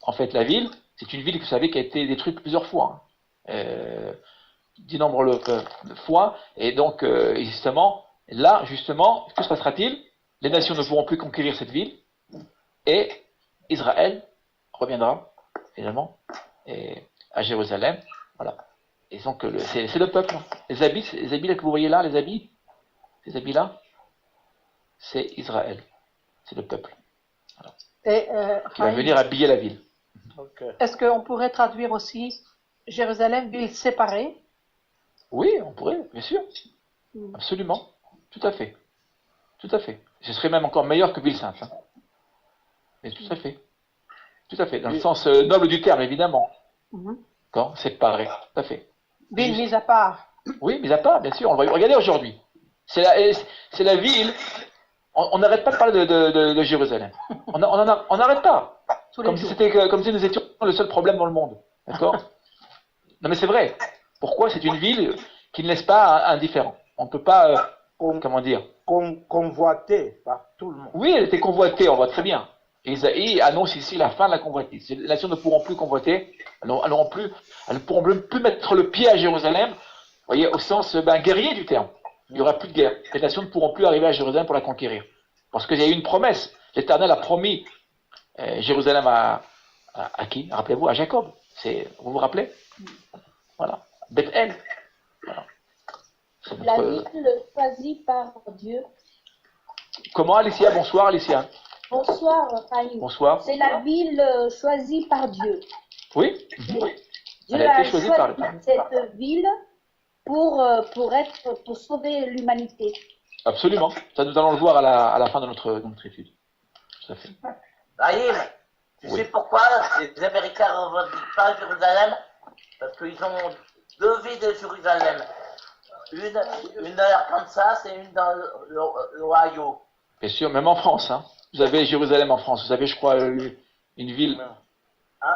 en fait, la ville. C'est une ville, vous savez, qui a été détruite plusieurs fois. D'innombrables fois. Et donc, justement, là, justement, que se passera-t-il? Les nations ne pourront plus conquérir cette ville. Et Israël reviendra, finalement, à Jérusalem. Voilà. Et donc, c'est le peuple. Les habits là que vous voyez là, ces habits-là, c'est Israël. C'est le peuple. Voilà. Qui va venir habiller la ville. Est-ce qu'on pourrait traduire aussi Jérusalem, ville séparée? Oui, on pourrait, bien sûr. Absolument. Tout à fait. Tout à fait. Ce serait même encore meilleur que ville sainte. Mais tout à fait. Tout à fait. Dans le sens noble du terme, évidemment. D'accord, séparé. Tout à fait. Ville mise à part. Oui, mise à part, bien sûr. On va regarder aujourd'hui. C'est la ville. On n'arrête pas de parler de Jérusalem. On n'arrête pas. Comme si nous étions le seul problème dans le monde. D'accord? Non, mais c'est vrai. Pourquoi? C'est une ville qui ne laisse pas indifférent. On ne peut pas, comment dire? Convoitée par tout le monde. Oui, elle était convoitée, on voit très bien. Isaïe annonce ici la fin de la convoitise. Les nations ne pourront plus convoiter, elles ne pourront même plus mettre le pied à Jérusalem, vous voyez, au sens guerrier du terme. Il n'y aura plus de guerre. Les nations ne pourront plus arriver à Jérusalem pour la conquérir. Parce qu'il y a eu une promesse. L'Éternel a promis Jérusalem à qui? Rappelez-vous, à Jacob. Vous vous rappelez? Voilà. Bethel. Voilà. La ville choisie par Dieu. Comment, Alicia? Bonsoir, Alicia. Bonsoir, Raïm. Bonsoir. C'est la ville choisie par Dieu. Oui. Dieu Elle a été choisie par cette ville pour sauver l'humanité. Absolument. Ça, nous allons le voir à la fin de notre étude. Tout à fait. Raïm, tu sais pourquoi les Américains ne revendiquent pas Jérusalem? Parce qu'ils ont deux villes de Jérusalem. Une dans l'Arkansas et une dans l'Ohio. Bien sûr, même en France. Hein. Vous avez Jérusalem en France. Vous avez, je crois, une ville.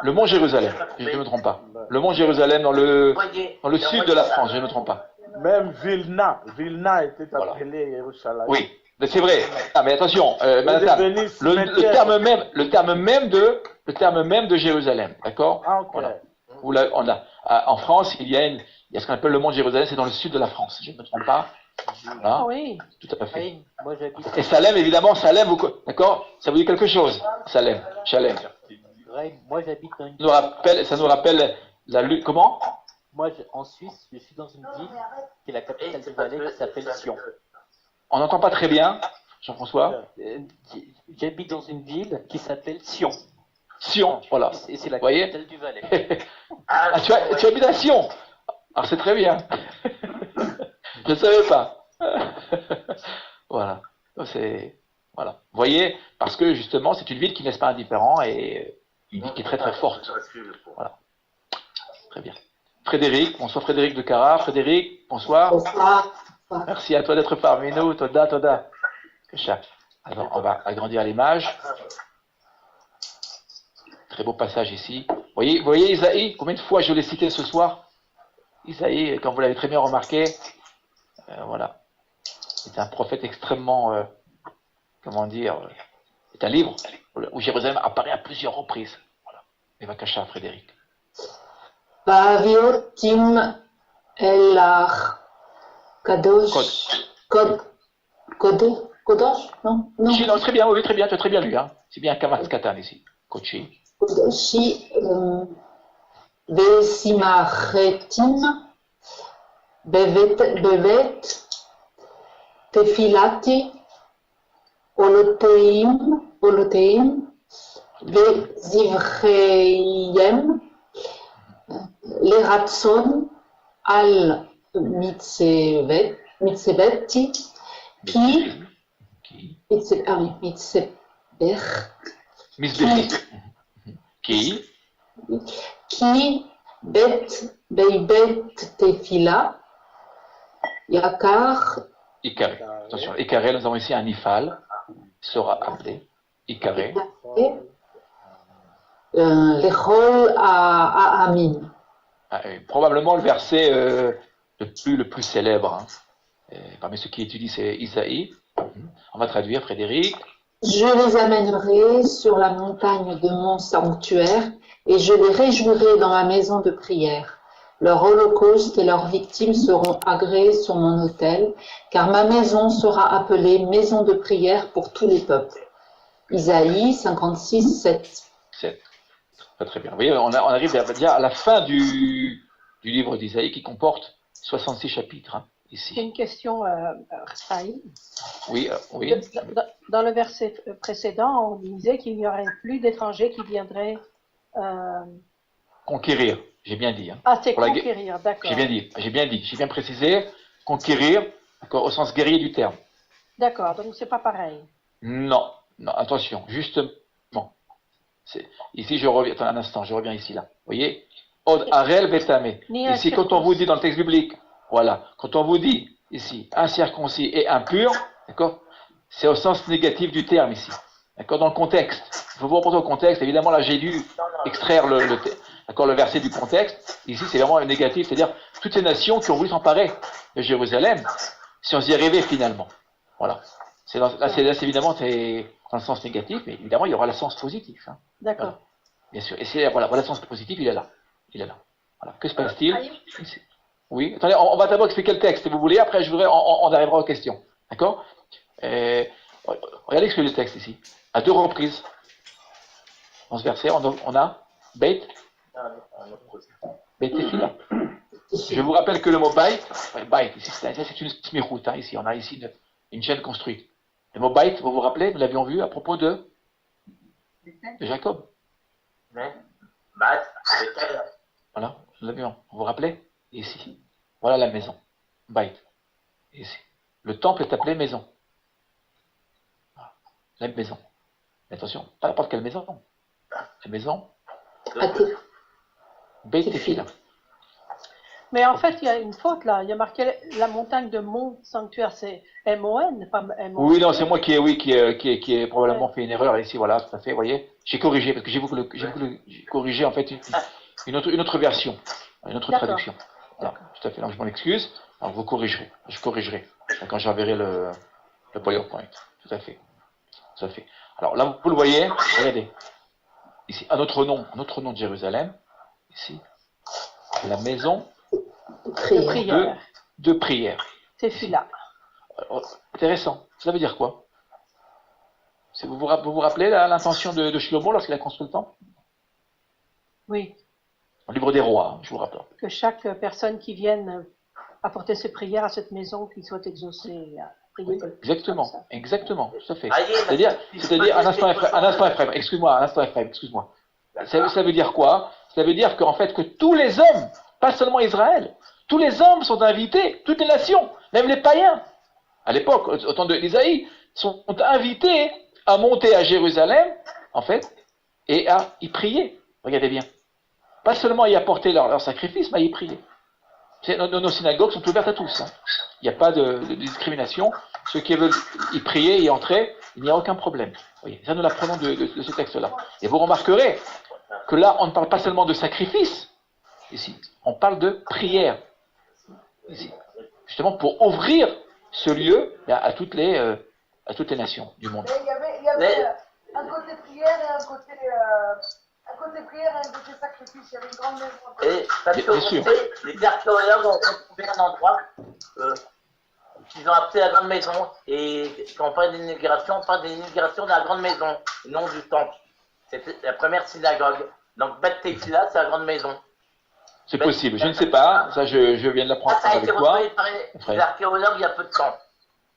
Le Mont Jérusalem, si je ne me trompe pas. Le Mont Jérusalem dans le sud de la France, je ne me trompe pas. Même Vilna était appelée Jérusalem. Oui, mais c'est vrai. Ah, mais attention, le terme même de Jérusalem, d'accord? Voilà. En France, il y a ce qu'on appelle le Mont Jérusalem, c'est dans le sud de la France, je ne me trompe pas. Voilà. Oui. Tout à fait. Oui, moi j'habite. Et Salem, évidemment, d'accord? Ça vous dit quelque chose? Salem, Chalem. Moi j'habite dans une. Ça nous rappelle la lutte. Comment? Moi, en Suisse, je suis dans une ville qui est la capitale du Valais qui s'appelle Sion. On n'entend pas très bien, Jean-François. J'habite dans une ville qui s'appelle Sion. Sion, voilà. Et c'est la capitale du Valais. Tu habites à Sion? Alors c'est très bien. Je ne savais pas. Voilà. Voilà. Vous voyez, parce que justement, c'est une ville qui ne laisse pas indifférent et une ville qui est très très forte. Voilà. Très bien. Frédéric, bonsoir Frédéric de Cara. Frédéric, bonsoir. Bonsoir. Merci à toi d'être parmi nous. Toda. Alors, on va agrandir l'image. Très beau passage ici. Vous voyez Isaïe, combien de fois je l'ai cité ce soir? Isaïe, comme vous l'avez très bien remarqué, voilà. C'est un prophète extrêmement, comment dire, c'est un livre où Jérusalem apparaît à plusieurs reprises. Voilà. Bevakasha, Frédéric. Va'aviotim elach kadosh kodosh, non? Non, très bien, oui, très bien, tu as très bien lu, hein. C'est bien Kamatz Katan ici. Kochi. Kodoshi vesimachetim bevet tefilati oloteim vezivreiem leratson al mitzveti qui bet tefila yakar. Icaré. Attention, Icaré, nous avons ici un ifal, sera appelé Icaré. L'echol à Amin. Probablement le verset le plus célèbre. Hein. Parmi ceux qui étudient, c'est Isaïe. On va traduire, Frédéric. Je les amènerai sur la montagne de mon sanctuaire et je les réjouirai dans ma maison de prière. Leur holocauste et leurs victimes seront agréés sur mon autel, car ma maison sera appelée maison de prière pour tous les peuples. Isaïe 56, 7. 7. Très bien. Vous voyez, on arrive à la fin du livre d'Isaïe qui comporte 66 chapitres. Hein, ici. C'est une question, Raphaël. Oui, oui. Dans le verset précédent, on disait qu'il n'y aurait plus d'étrangers qui viendraient... Conquérir, j'ai bien dit. Hein. Ah, c'est conquérir, d'accord. J'ai bien précisé, conquérir, au sens guerrier du terme. D'accord, donc c'est pas pareil. Non, attention, justement. Ici, je reviens, attends un instant, je reviens ici, là. Vous voyez, Od Arel Betame. Ici, quand on vous dit dans le texte biblique, voilà, quand on vous dit ici, incirconcis et impur, d'accord, c'est au sens négatif du terme ici. D'accord, dans le contexte. Il faut vous reporter au contexte. Évidemment, là, j'ai dû extraire le verset du contexte. Ici, c'est vraiment le négatif, c'est-à-dire toutes ces nations qui ont voulu s'emparer de Jérusalem, si on s'y arrivait finalement. Voilà. Là, évidemment, c'est dans le sens négatif, mais évidemment, il y aura le sens positif. Hein. D'accord. Voilà. Bien sûr. Et voilà, le sens positif, il est là. Voilà. Que se passe-t-il? Oui. Attendez, on va d'abord expliquer le texte, si vous voulez. Après, on arrivera aux questions. D'accord? Regardez ce que le texte ici. À 2 reprises, dans ce verset, on a Beit Tefila. Je vous rappelle que le mot Beit, ici, c'est une smichout. Hein, ici, on a ici une chaîne construite. Le mot Beit, vous vous rappelez, nous l'avions vu à propos de Jacob. Voilà, nous l'avions. Vous vous rappelez? Ici. Voilà la maison. Beit. Ici. Le temple est appelé maison. La maison. Mais attention, pas n'importe quelle maison. La maison. Beit Tefila. Mais en fait, il y a une faute là. Il y a marqué la montagne de mon sanctuaire, c'est M-O-N, pas M-O-N. Oui, non, c'est moi qui ai probablement fait une erreur ici. Voilà, tout à fait. Vous voyez, j'ai corrigé parce que j'ai voulu corriger en fait une autre version, une autre traduction. Voilà, tout à fait. Donc je m'en excuse. Alors vous corrigerez. Je corrigerai quand j'enverrai le PowerPoint. Tout à fait. Alors là, vous le voyez, regardez. Ici, un autre nom de Jérusalem. Ici, la maison de prière. Tefila. Intéressant. Ça veut dire quoi? Vous vous rappelez l'intention de Shlomo lorsqu'il a construit le temple? Oui. Dans le livre des rois, je vous rappelle. Que chaque personne qui vienne apporter ses prières à cette maison, qu'il soit exaucé. Oui, exactement, tout à fait. C'est-à-dire, un instant, Ephraim, excuse-moi. Ça veut dire quoi? Ça veut dire qu'en fait, que tous les hommes, pas seulement Israël, tous les hommes sont invités, toutes les nations, même les païens, à l'époque, au temps d'Isaïe, sont invités à monter à Jérusalem, en fait, et à y prier. Regardez bien. Pas seulement à y apporter leur sacrifice, mais à y prier. Nos synagogues sont ouvertes à tous. Hein. Il n'y a pas de discrimination. Ceux qui veulent y prier, y entrer, il n'y a aucun problème. Voyez, ça nous l'apprenons de ce texte-là. Et vous remarquerez que là, on ne parle pas seulement de sacrifice, ici, on parle de prière, ici, justement pour ouvrir ce lieu à toutes les nations du monde. Il y avait un côté prière et un côté prière et un côté sacrifice. Il y avait une grande maison. Et parce que les archéologues ont trouvé un endroit qu'ils ont appelé la grande maison. Et quand on parle d'immigration, on parle de l'immigration de la grande maison, non du temple. C'était la première synagogue. Donc Beth Tefila, c'est la grande maison. C'est possible, je ne sais pas, ça je viens de l'apprendre avec toi. Ça a été retrouvé par les archéologues il y a peu de temps.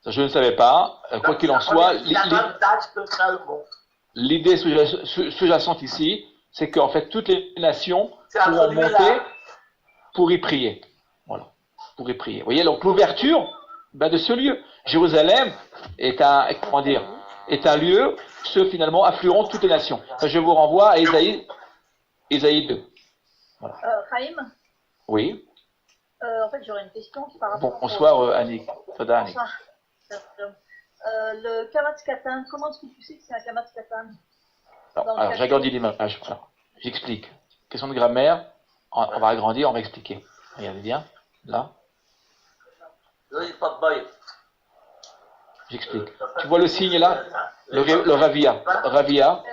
Ça je ne savais pas, quoi qu'il en soit, l'idée sous-jacente ici, c'est qu'en fait toutes les nations pourront monter pour y prier. Voilà, pour y prier. Vous voyez, donc l'ouverture de ce lieu, Jérusalem est un lieu, finalement afflueront toutes les nations. Ça, je vous renvoie à Ésaïe 2. Voilà. Chaim? Oui. En fait, j'aurais une question par rapport bonsoir Annick. Annick. Le Kamatz Katan, comment est-ce que tu sais que c'est un Kamatz Katan? Alors j'agrandis l'image. Voilà. J'explique. Question de grammaire, on va agrandir, on va expliquer. Regardez bien, là. J'explique. Tu vois le signe là? Le ravia. Ravia.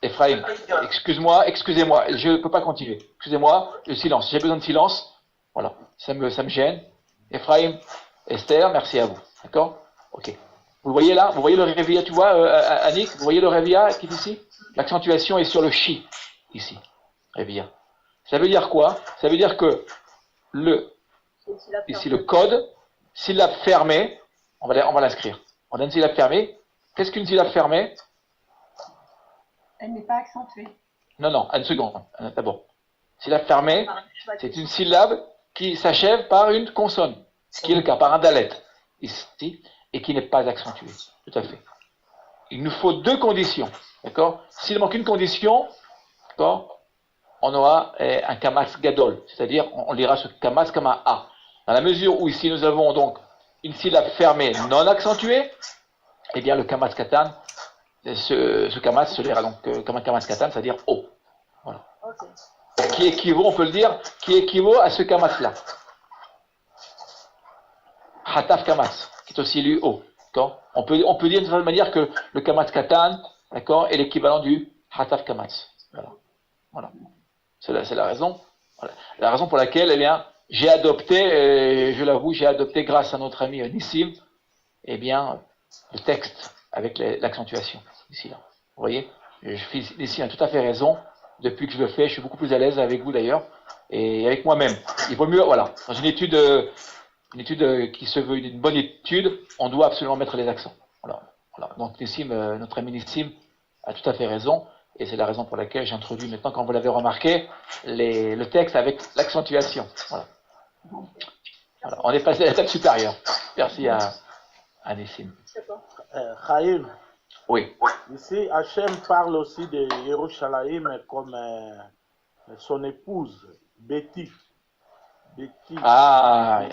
Ephraim, excusez-moi, je ne peux pas continuer. Excusez-moi, le silence. J'ai besoin de silence. Voilà, ça me gêne. Ephraim, Esther, merci à vous. D'accord? Ok. Vous voyez là? Vous voyez le Revia, tu vois, Annick? Vous voyez le Revia qui est ici? L'accentuation est sur le chi, ici. Revia. Ça veut dire quoi? Ça veut dire que ici le code, syllabe fermée, on va l'inscrire. On a une syllabe fermée. Qu'est-ce qu'une syllabe fermée? Elle n'est pas accentuée. Non, une seconde. D'abord. Syllabe fermée, c'est une syllabe qui s'achève par une consonne, ce qui est le cas, par un dalet, ici, et qui n'est pas accentuée. Tout à fait. Il nous faut deux conditions. D'accord? S'il manque une condition, d'accord, on aura un kamatz gadol, c'est-à-dire on lira ce kamatz comme un A. Dans la mesure où ici nous avons donc une syllabe fermée non accentuée, eh bien le kamatz katan, ce kamatz se lira donc comme un kamatz katan, c'est-à-dire O. Voilà. Okay. Qui équivaut, on peut le dire, qui équivaut à ce kamatz-là. Hataf kamatz, qui est aussi lu O. On peut dire de cette manière que le kamatz katan, d'accord, est l'équivalent du hataf kamatz. Voilà. C'est la raison. Voilà. La raison pour laquelle, eh bien, j'ai adopté, je l'avoue, grâce à notre ami Nissim, eh bien, le texte avec l'accentuation, ici, là. Vous voyez, Nissim a tout à fait raison. Depuis que je le fais, je suis beaucoup plus à l'aise avec vous d'ailleurs, et avec moi-même. Il vaut mieux, voilà, dans une étude qui se veut une bonne étude, on doit absolument mettre les accents. Voilà. Donc Nissim, notre ami Nissim a tout à fait raison, et c'est la raison pour laquelle j'ai introduit maintenant, quand vous l'avez remarqué, le texte avec l'accentuation. Voilà. On est passé à l'étape supérieure. Merci à Nissim. Chaim. Oui. Ici, Hachem parle aussi de Yerushalayim comme son épouse, Betty. Ah,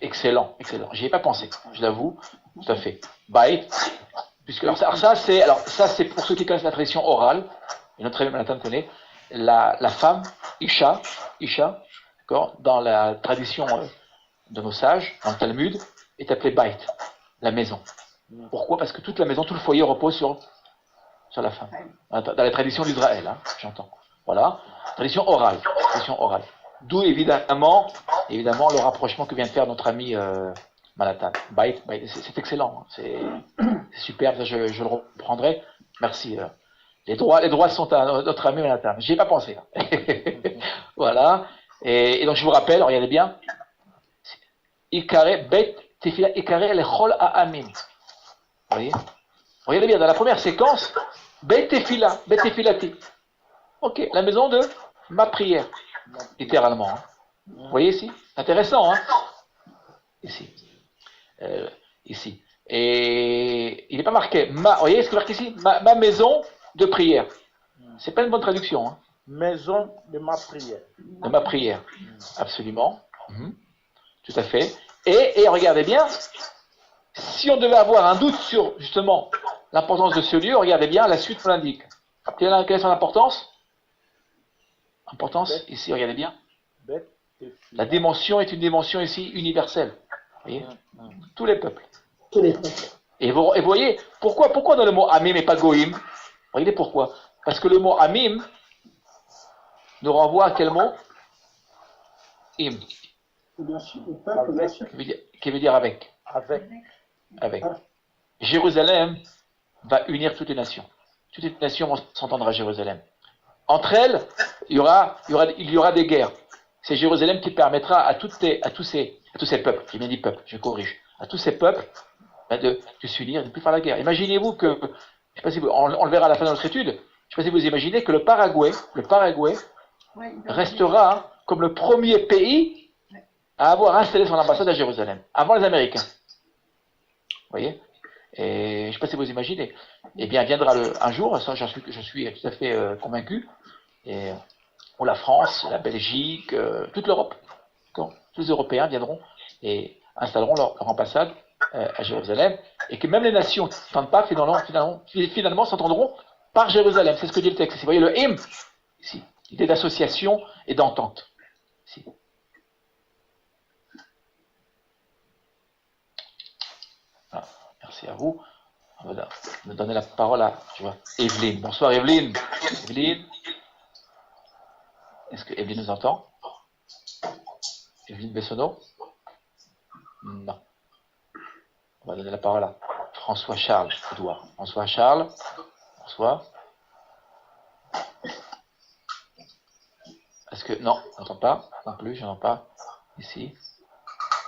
excellent. J'y ai pas pensé, je l'avoue, tout à fait. Bait, puisque ça c'est pour ceux qui connaissent la tradition orale, et notre ami Manhattan connaît, la femme, Isha, d'accord, dans la tradition de nos sages, dans le Talmud, est appelée Bait, la maison. Pourquoi? Parce que toute la maison, tout le foyer repose sur la femme. Dans la tradition d'Israël, hein, j'entends. Voilà, tradition orale. D'où évidemment le rapprochement que vient de faire notre ami Manhattan. Bait, c'est excellent, hein. C'est super, ça, je le reprendrai. Merci. Les droits sont à notre ami Manhattan. J'y ai pas pensé. Voilà. Et donc je vous rappelle, regardez bien. Ikare bet tefila ikare lechol ha'amim. Vous voyez? Regardez bien, dans la première séquence, bet tefilati. Ok, la maison de ma prière. Littéralement. Hein. Vous voyez ici? Intéressant, hein? Ici. Et il n'est pas marqué. Vous voyez ce qui est marqué ici? Ma maison de prière. C'est pas une bonne traduction. Hein? Maison de ma prière. De ma prière. Absolument. Tout à fait. Et regardez bien, si on devait avoir un doute sur, justement, l'importance de ce lieu, regardez bien, la suite nous l'indique. Quelle est son importance? Importance, ici, regardez bien. La dimension est une dimension ici universelle. Vous voyez? Tous les peuples. Et vous voyez, pourquoi dans le mot Amim et pas Goïm? Regardez pourquoi. Parce que le mot Amim nous renvoie à quel mot? Im. Qui veut dire avec. Avec. Jérusalem va unir toutes les nations. Toutes les nations vont s'entendre à Jérusalem. Entre elles, il y aura des guerres. C'est Jérusalem qui permettra à tous ces peuples, j'ai bien dit peuples, je corrige, à tous ces peuples de s'unir et de ne plus faire la guerre. Imaginez-vous que, je sais pas si on le verra à la fin de notre étude, je ne sais pas si vous imaginez que le Paraguay restera comme le premier pays à avoir installé son ambassade à Jérusalem, avant les Américains. Vous voyez? Et je ne sais pas si vous imaginez. Eh bien, viendra un jour, ça je suis tout à fait convaincu, où la France, la Belgique, toute l'Europe, tous les Européens viendront et installeront leur ambassade à Jérusalem, et que même les nations qui ne s'entendent pas, finalement s'entendront par Jérusalem. C'est ce que dit le texte ici. Vous voyez le hymne, ici, l'idée d'association et d'entente. Ici. Ah, merci à vous. On va me donner la parole à Evelyne. Bonsoir Evelyne. Evelyne. Est-ce que Evelyne nous entend? Evelyne Bessonneau? Non. On va donner la parole à François-Charles Edouard. François-Charles. Bonsoir. Est-ce que... Non, je n'entends pas. Non plus, je n'entends pas. Ici.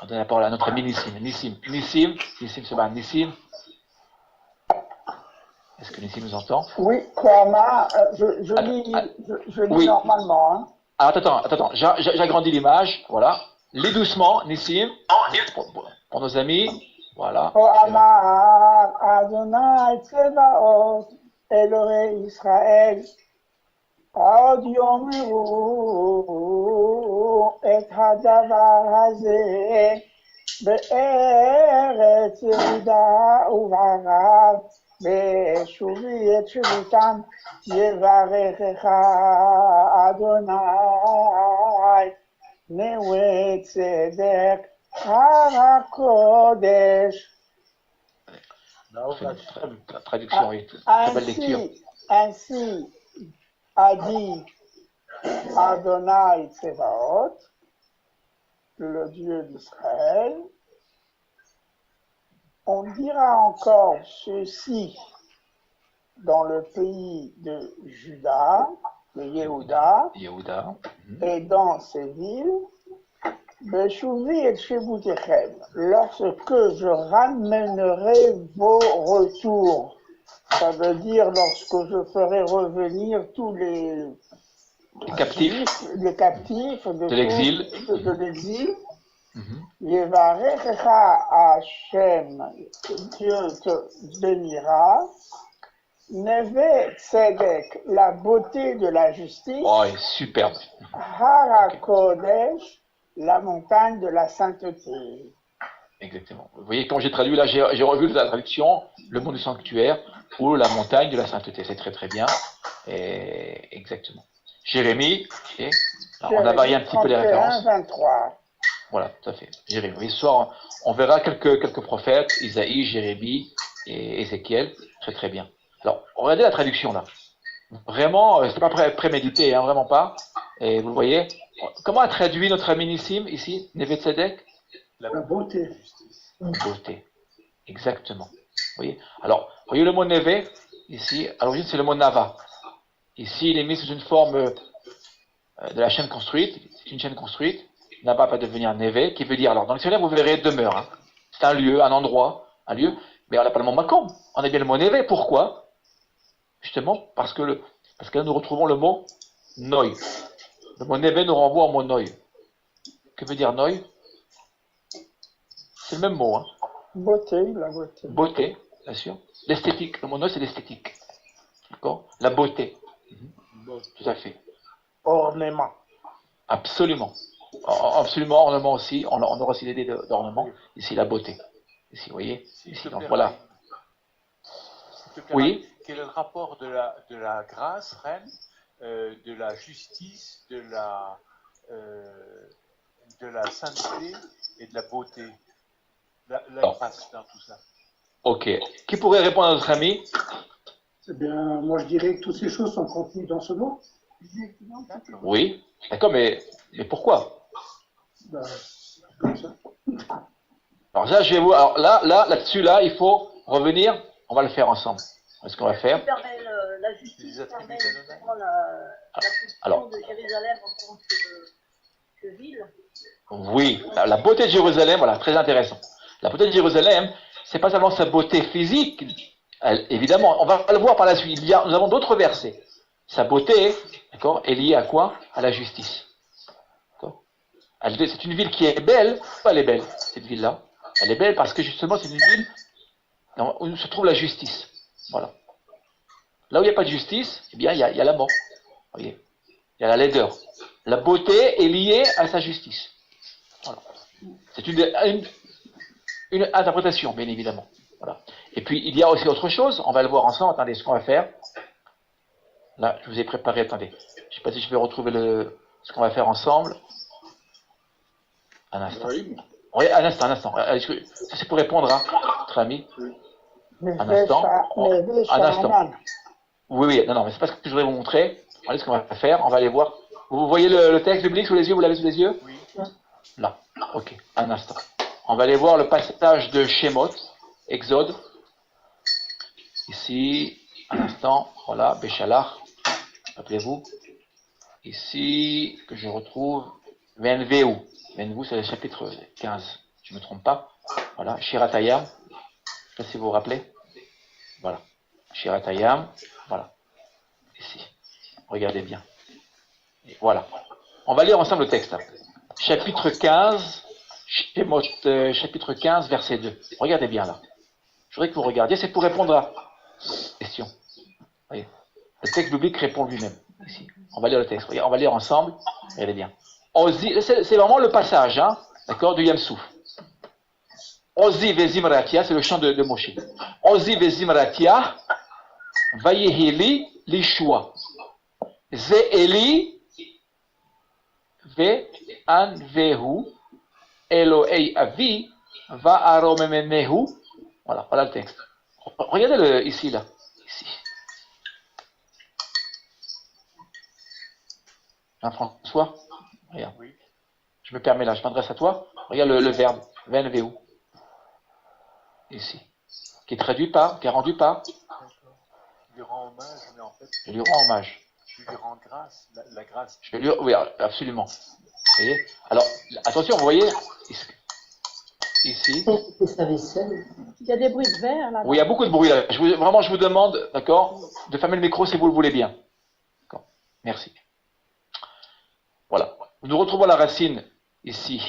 On donne la parole à notre ami Nissim. Nissim, c'est bon. Nissim. Est-ce que Nissim nous entend? Oui, Kwama, je lis normalement. Hein. Ah, attends, j'agrandis l'image, voilà. Lis doucement, Nissim, pour nos amis, voilà. Kwama, Adonai Tsevaot, Elohei Israël, Od yomeru et hadavar hazeh, be'eretz Yehuda u'varav, be'shuvi et shuvitam, yevarechecha Adonai, newe tzedek harakodesh. La traduction est très belle lecture. Ainsi a dit Adonai Tsevaot, le Dieu d'Israël. On dira encore ceci dans le pays de Juda, de Yehuda, et dans ses villes, Beshuvi et Shebutechem, lorsque je ramènerai vos retours. Ça veut dire lorsque je ferai revenir tous les captifs, de l'exil. De l'exil. Yevarechecha Hashem, Dieu te bénira. Neve Tzedek, la beauté de la justice. Oh, superbe. Harakodesh, la montagne de la sainteté. Exactement. Vous voyez, quand j'ai traduit là, j'ai revu la traduction, le mot du sanctuaire ou la montagne de la sainteté. C'est très très bien. Et exactement. Jérémie, on a varié un petit peu les références. 23. Voilà, tout à fait. Jérémie. Oui, ce soir, on verra quelques prophètes, Isaïe, Jérémie et Ézéchiel. Très très bien. Alors, regardez la traduction là. Vraiment, c'est pas prémédité, hein, vraiment pas. Et vous le voyez. Comment a traduit notre ami Nissim ici, Neve Tzedek? La beauté. Beauté. Exactement. Vous voyez. Alors, vous voyez le mot Neve ici. À l'origine, c'est le mot Nava. Ici, il est mis sous une forme de la chaîne construite. C'est une chaîne construite. Nava va devenir Neve, qui veut dire, alors dans le dictionnaire, vous verrez demeure. Hein. C'est un lieu, un endroit, un lieu. Mais on n'a pas le mot Makom. On a bien le mot Neve. Pourquoi? Justement, parce que là, nous retrouvons le mot Noi. Le mot Neve nous renvoie au mot Noi. Que veut dire Noi? C'est le même mot. Hein. Beauté, la beauté. Beauté, bien sûr. L'esthétique. Le mot Noi, c'est l'esthétique. D'accord? La beauté. Tout à fait. Ornement. Absolument. Absolument, ornement aussi. On aura aussi l'idée d'ornement. Ici, la beauté. Ici, vous voyez? Ici, donc voilà. Oui. quel est le rapport de la grâce, reine, de la justice, de la sainteté et de la beauté? L'impact dans tout ça. Ok. Qui pourrait répondre à notre ami? Eh bien, moi je dirais que toutes ces choses sont contenues dans ce mot. Oui. D'accord, mais pourquoi? Ben, comme ça. Alors ça, je vais vous. Alors là-dessus, il faut revenir. On va le faire ensemble. Qu'est-ce qu'on va faire? La justice permet justement la position de Jérusalem en tant que ville. Oui, la beauté de Jérusalem, voilà, très intéressant. La beauté de Jérusalem, c'est pas seulement sa beauté physique, évidemment, on va le voir par la suite. Nous avons d'autres versets. Sa beauté, d'accord, est liée à quoi? À la justice. C'est une ville qui est belle. Pourquoi elle est belle, cette ville-là? Elle est belle parce que justement, c'est une ville où se trouve la justice. Voilà. Là où il n'y a pas de justice, eh bien, il y a la mort. Vous voyez? Il y a la laideur. La beauté est liée à sa justice. Voilà. C'est une interprétation, bien évidemment. Voilà. Et puis, il y a aussi autre chose. On va le voir ensemble. Attendez, ce qu'on va faire. Là, je vous ai préparé. Attendez. Je ne sais pas si je vais retrouver ce qu'on va faire ensemble. Un instant. Oui, un instant. Ça, c'est pour répondre à notre ami. Un instant. Un instant. Oui. Non, mais c'est pas ce que je voudrais vous montrer. Regardez ce qu'on va faire. On va aller voir. Vous voyez le texte biblique sous les yeux? Vous l'avez sous les yeux? Oui. Là. Ok. Un instant. On va aller voir le passage de Shemot, Exode. Ici. Un instant. Voilà. Béchalach. Rappelez-vous. Ici, que je retrouve. Venveu. Venveu, c'est le chapitre 15. Je ne me trompe pas. Voilà. Shiratayam. Je ne sais pas si vous vous rappelez. Voilà. Shiratayam. Voilà. Ici. Regardez bien. Et voilà. On va lire ensemble le texte. Chapitre 15. Shemot, chapitre 15, verset 2. Regardez bien là. Je voudrais que vous regardiez. C'est pour répondre à la question. Voyez. Le texte biblique répond lui-même. Ici. On va lire le texte. Regardez, on va lire ensemble. Regardez bien. C'est vraiment le passage, hein, d'accord, du Yamsouf. Ozi vezimratia, c'est le chant de Moshe. Ozi vezimratia, vayehili lishua. Ze eli ve anvehu Elohei avi va aromemenehu. Voilà le texte. Regardez ici, là. Ici. Jean-François, regarde. Oui. Je me permets là, je m'adresse à toi. Regarde le verbe, venveu. Ici. Qui est rendu par. Je lui rends hommage, mais en fait. Je lui rends hommage. Je lui rends grâce, la grâce. Oui, absolument. Vous voyez? Alors, attention, vous voyez ici. Il y a des bruits de verre là. Oui, il y a beaucoup de bruit là. Vraiment, je vous demande, d'accord, de fermer le micro si vous le voulez bien. D'accord. Merci. Voilà. Nous retrouvons la racine ici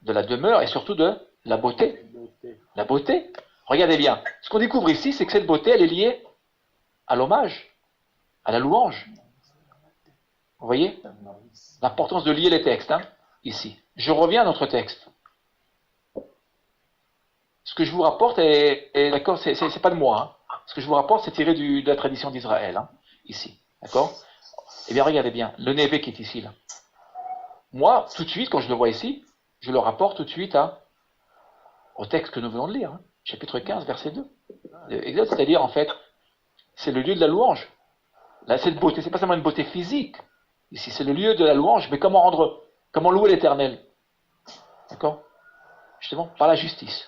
de la demeure et surtout de la beauté. La beauté. Regardez bien. Ce qu'on découvre ici, c'est que cette beauté, elle est liée à l'hommage, à la louange. Vous voyez l'importance de lier les textes, hein, ici. Je reviens à notre texte. Ce que je vous rapporte d'accord, c'est pas de moi. Hein. Ce que je vous rapporte, c'est tiré de la tradition d'Israël, hein, ici. D'accord? Eh bien, regardez bien, le Névé qui est ici, là. Moi, tout de suite, quand je le vois ici, je le rapporte tout de suite au texte que nous venons de lire, hein, chapitre 15, verset 2. Exode, c'est-à-dire, en fait, c'est le lieu de la louange. Là, cette beauté, c'est pas seulement une beauté physique. Ici, c'est le lieu de la louange, mais comment louer l'Éternel? D'accord? Justement, par la justice.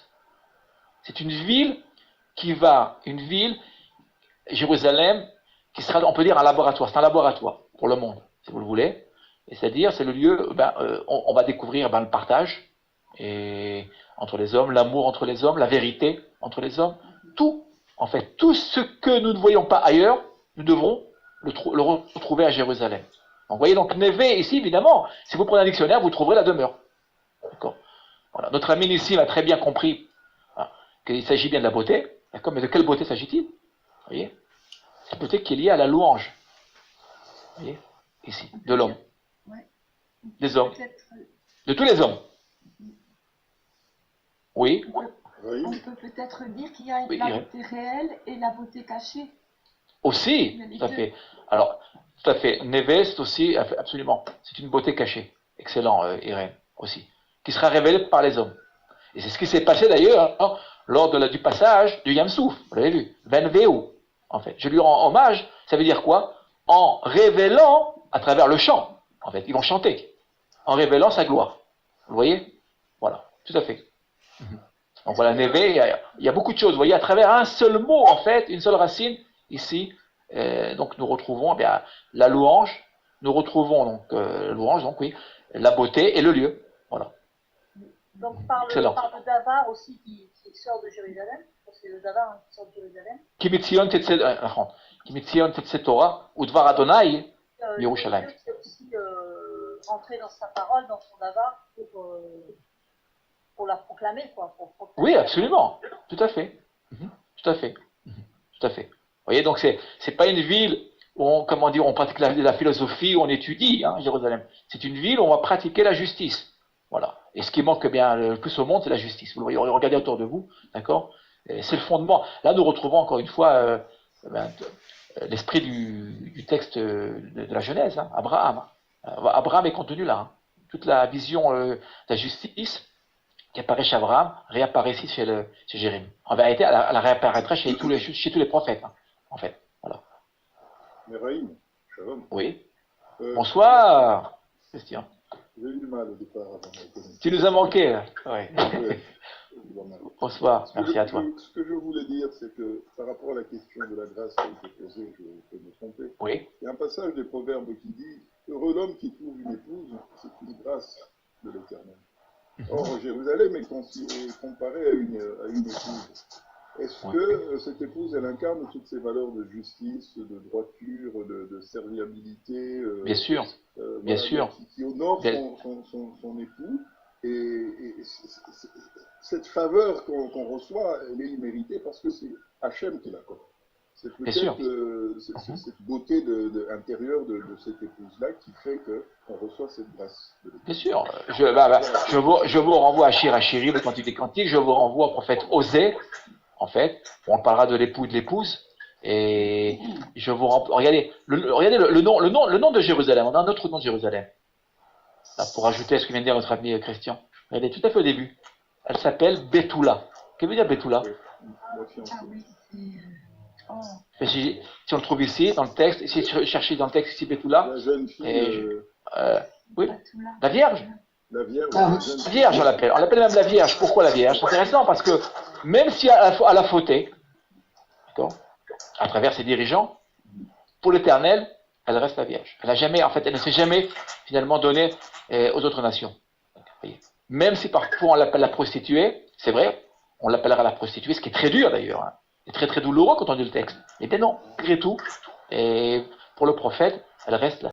C'est une ville, Jérusalem, qui sera, on peut dire, un laboratoire. C'est un laboratoire pour le monde, si vous le voulez. Et c'est-à-dire, c'est le lieu, on va découvrir le partage entre les hommes, l'amour entre les hommes, la vérité entre les hommes. Tout, en fait, tout ce que nous ne voyons pas ailleurs, nous devrons le retrouver à Jérusalem. Donc, vous voyez, donc, Névé, ici, évidemment, si vous prenez un dictionnaire, vous trouverez la demeure. D'accord? Voilà. Notre ami ici a très bien compris qu'il s'agit bien de la beauté. D'accord? Mais de quelle beauté s'agit-il? Vous voyez? C'est une beauté qui est liée à la louange. Vous voyez? Ici, de l'homme. Des hommes. De tous les hommes. Oui. On peut peut-être dire qu'il y a la beauté réelle et la beauté cachée. Aussi, tout à fait. Alors, tout à fait. Neve, c'est aussi, absolument, c'est une beauté cachée. Excellent, Irène, aussi. Qui sera révélée par les hommes. Et c'est ce qui s'est passé d'ailleurs hein, lors du passage du Yamsouf. Vous l'avez vu. Ben Veu, en fait. Je lui rends hommage, ça veut dire quoi? En révélant à travers le chant. En fait, ils vont chanter. En révélant sa gloire. Vous voyez? Voilà, tout à fait. Donc voilà, Neve, il y a beaucoup de choses. Vous voyez, à travers un seul mot, en fait, une seule racine, ici, donc nous retrouvons bien, la louange, nous retrouvons donc louange, donc oui, la beauté et le lieu. Voilà. Donc par le Davar aussi qui sort de Jérusalem, parce que le Davar hein, qui sort de Jérusalem. Kimitzion Tetze Torah, ou Dvar Adonai, Yerushalayim. C'est aussi rentrer dans sa parole, dans son Davar, pour la proclamer, quoi. Oui, absolument, tout à fait. Tout à fait. Tout à fait. Vous voyez, donc c'est pas une ville où on, comment dire, on pratique la philosophie, où on étudie, hein, Jérusalem. C'est une ville où on va pratiquer la justice. Voilà. Et ce qui manque bien le plus au monde, c'est la justice. Vous le voyez, regardez autour de vous, d'accord? C'est le fondement. Là, nous retrouvons encore une fois l'esprit du texte de la Genèse, hein, Abraham. Abraham est contenu là. Hein. Toute la vision de la justice qui apparaît chez Abraham réapparaît ici chez Jérémie. En vérité, elle réapparaîtra chez tous les prophètes, hein, en fait. Voilà. Meraïm, shalom. Oui. Bonsoir, Christian. J'ai eu du mal au départ avant la communication. Tu nous as manqué, là. Ouais. Bonsoir, merci à toi. Ce que je voulais dire, c'est que par rapport à la question de la grâce qui a été posée, je peux me tromper. Oui. Il y a un passage des Proverbes qui dit « Heureux l'homme qui trouve une épouse, c'est une grâce de l'Éternel. » Or, Jérusalem est comparée à une épouse. Est-ce que cette épouse, elle incarne toutes ces valeurs de justice, de droiture, de serviabilité bien sûr, bien sûr. Qui honore son époux et cette faveur qu'on reçoit, elle est imméritée parce que c'est Hachem qui l'accorde. C'est peut-être cette beauté intérieure de cette épouse-là qui fait qu'on reçoit cette grâce. Bien sûr. Je vous renvoie à Shir Hashiri, le Cantique des Cantiques, je vous renvoie au prophète Osée, en fait. On parlera de l'époux et de l'épouse. Et je vous renvoie. Regardez le nom de Jérusalem. On a un autre nom de Jérusalem. Là, pour ajouter à ce que vient de dire notre ami Christian. Regardez, tout à fait au début. Elle s'appelle Betula. Qu'est-ce que veut dire Betula? Si on le trouve ici, dans le texte, essayez de chercher dans le texte ici Betula. La jeune fille. Oui, la Vierge. La Vierge. La Vierge, on l'appelle. On l'appelle même la Vierge. Pourquoi la Vierge? C'est intéressant parce que même si elle a fauté, d'accord, à travers ses dirigeants, pour l'Éternel, elle reste la Vierge. Elle ne s'est jamais finalement donnée aux autres nations. Même si parfois on l'appelle la prostituée, c'est vrai, on l'appellera la prostituée, ce qui est très dur d'ailleurs. Hein. C'est très très douloureux quand on dit le texte. Et bien non, malgré tout, et pour le prophète, elle reste là.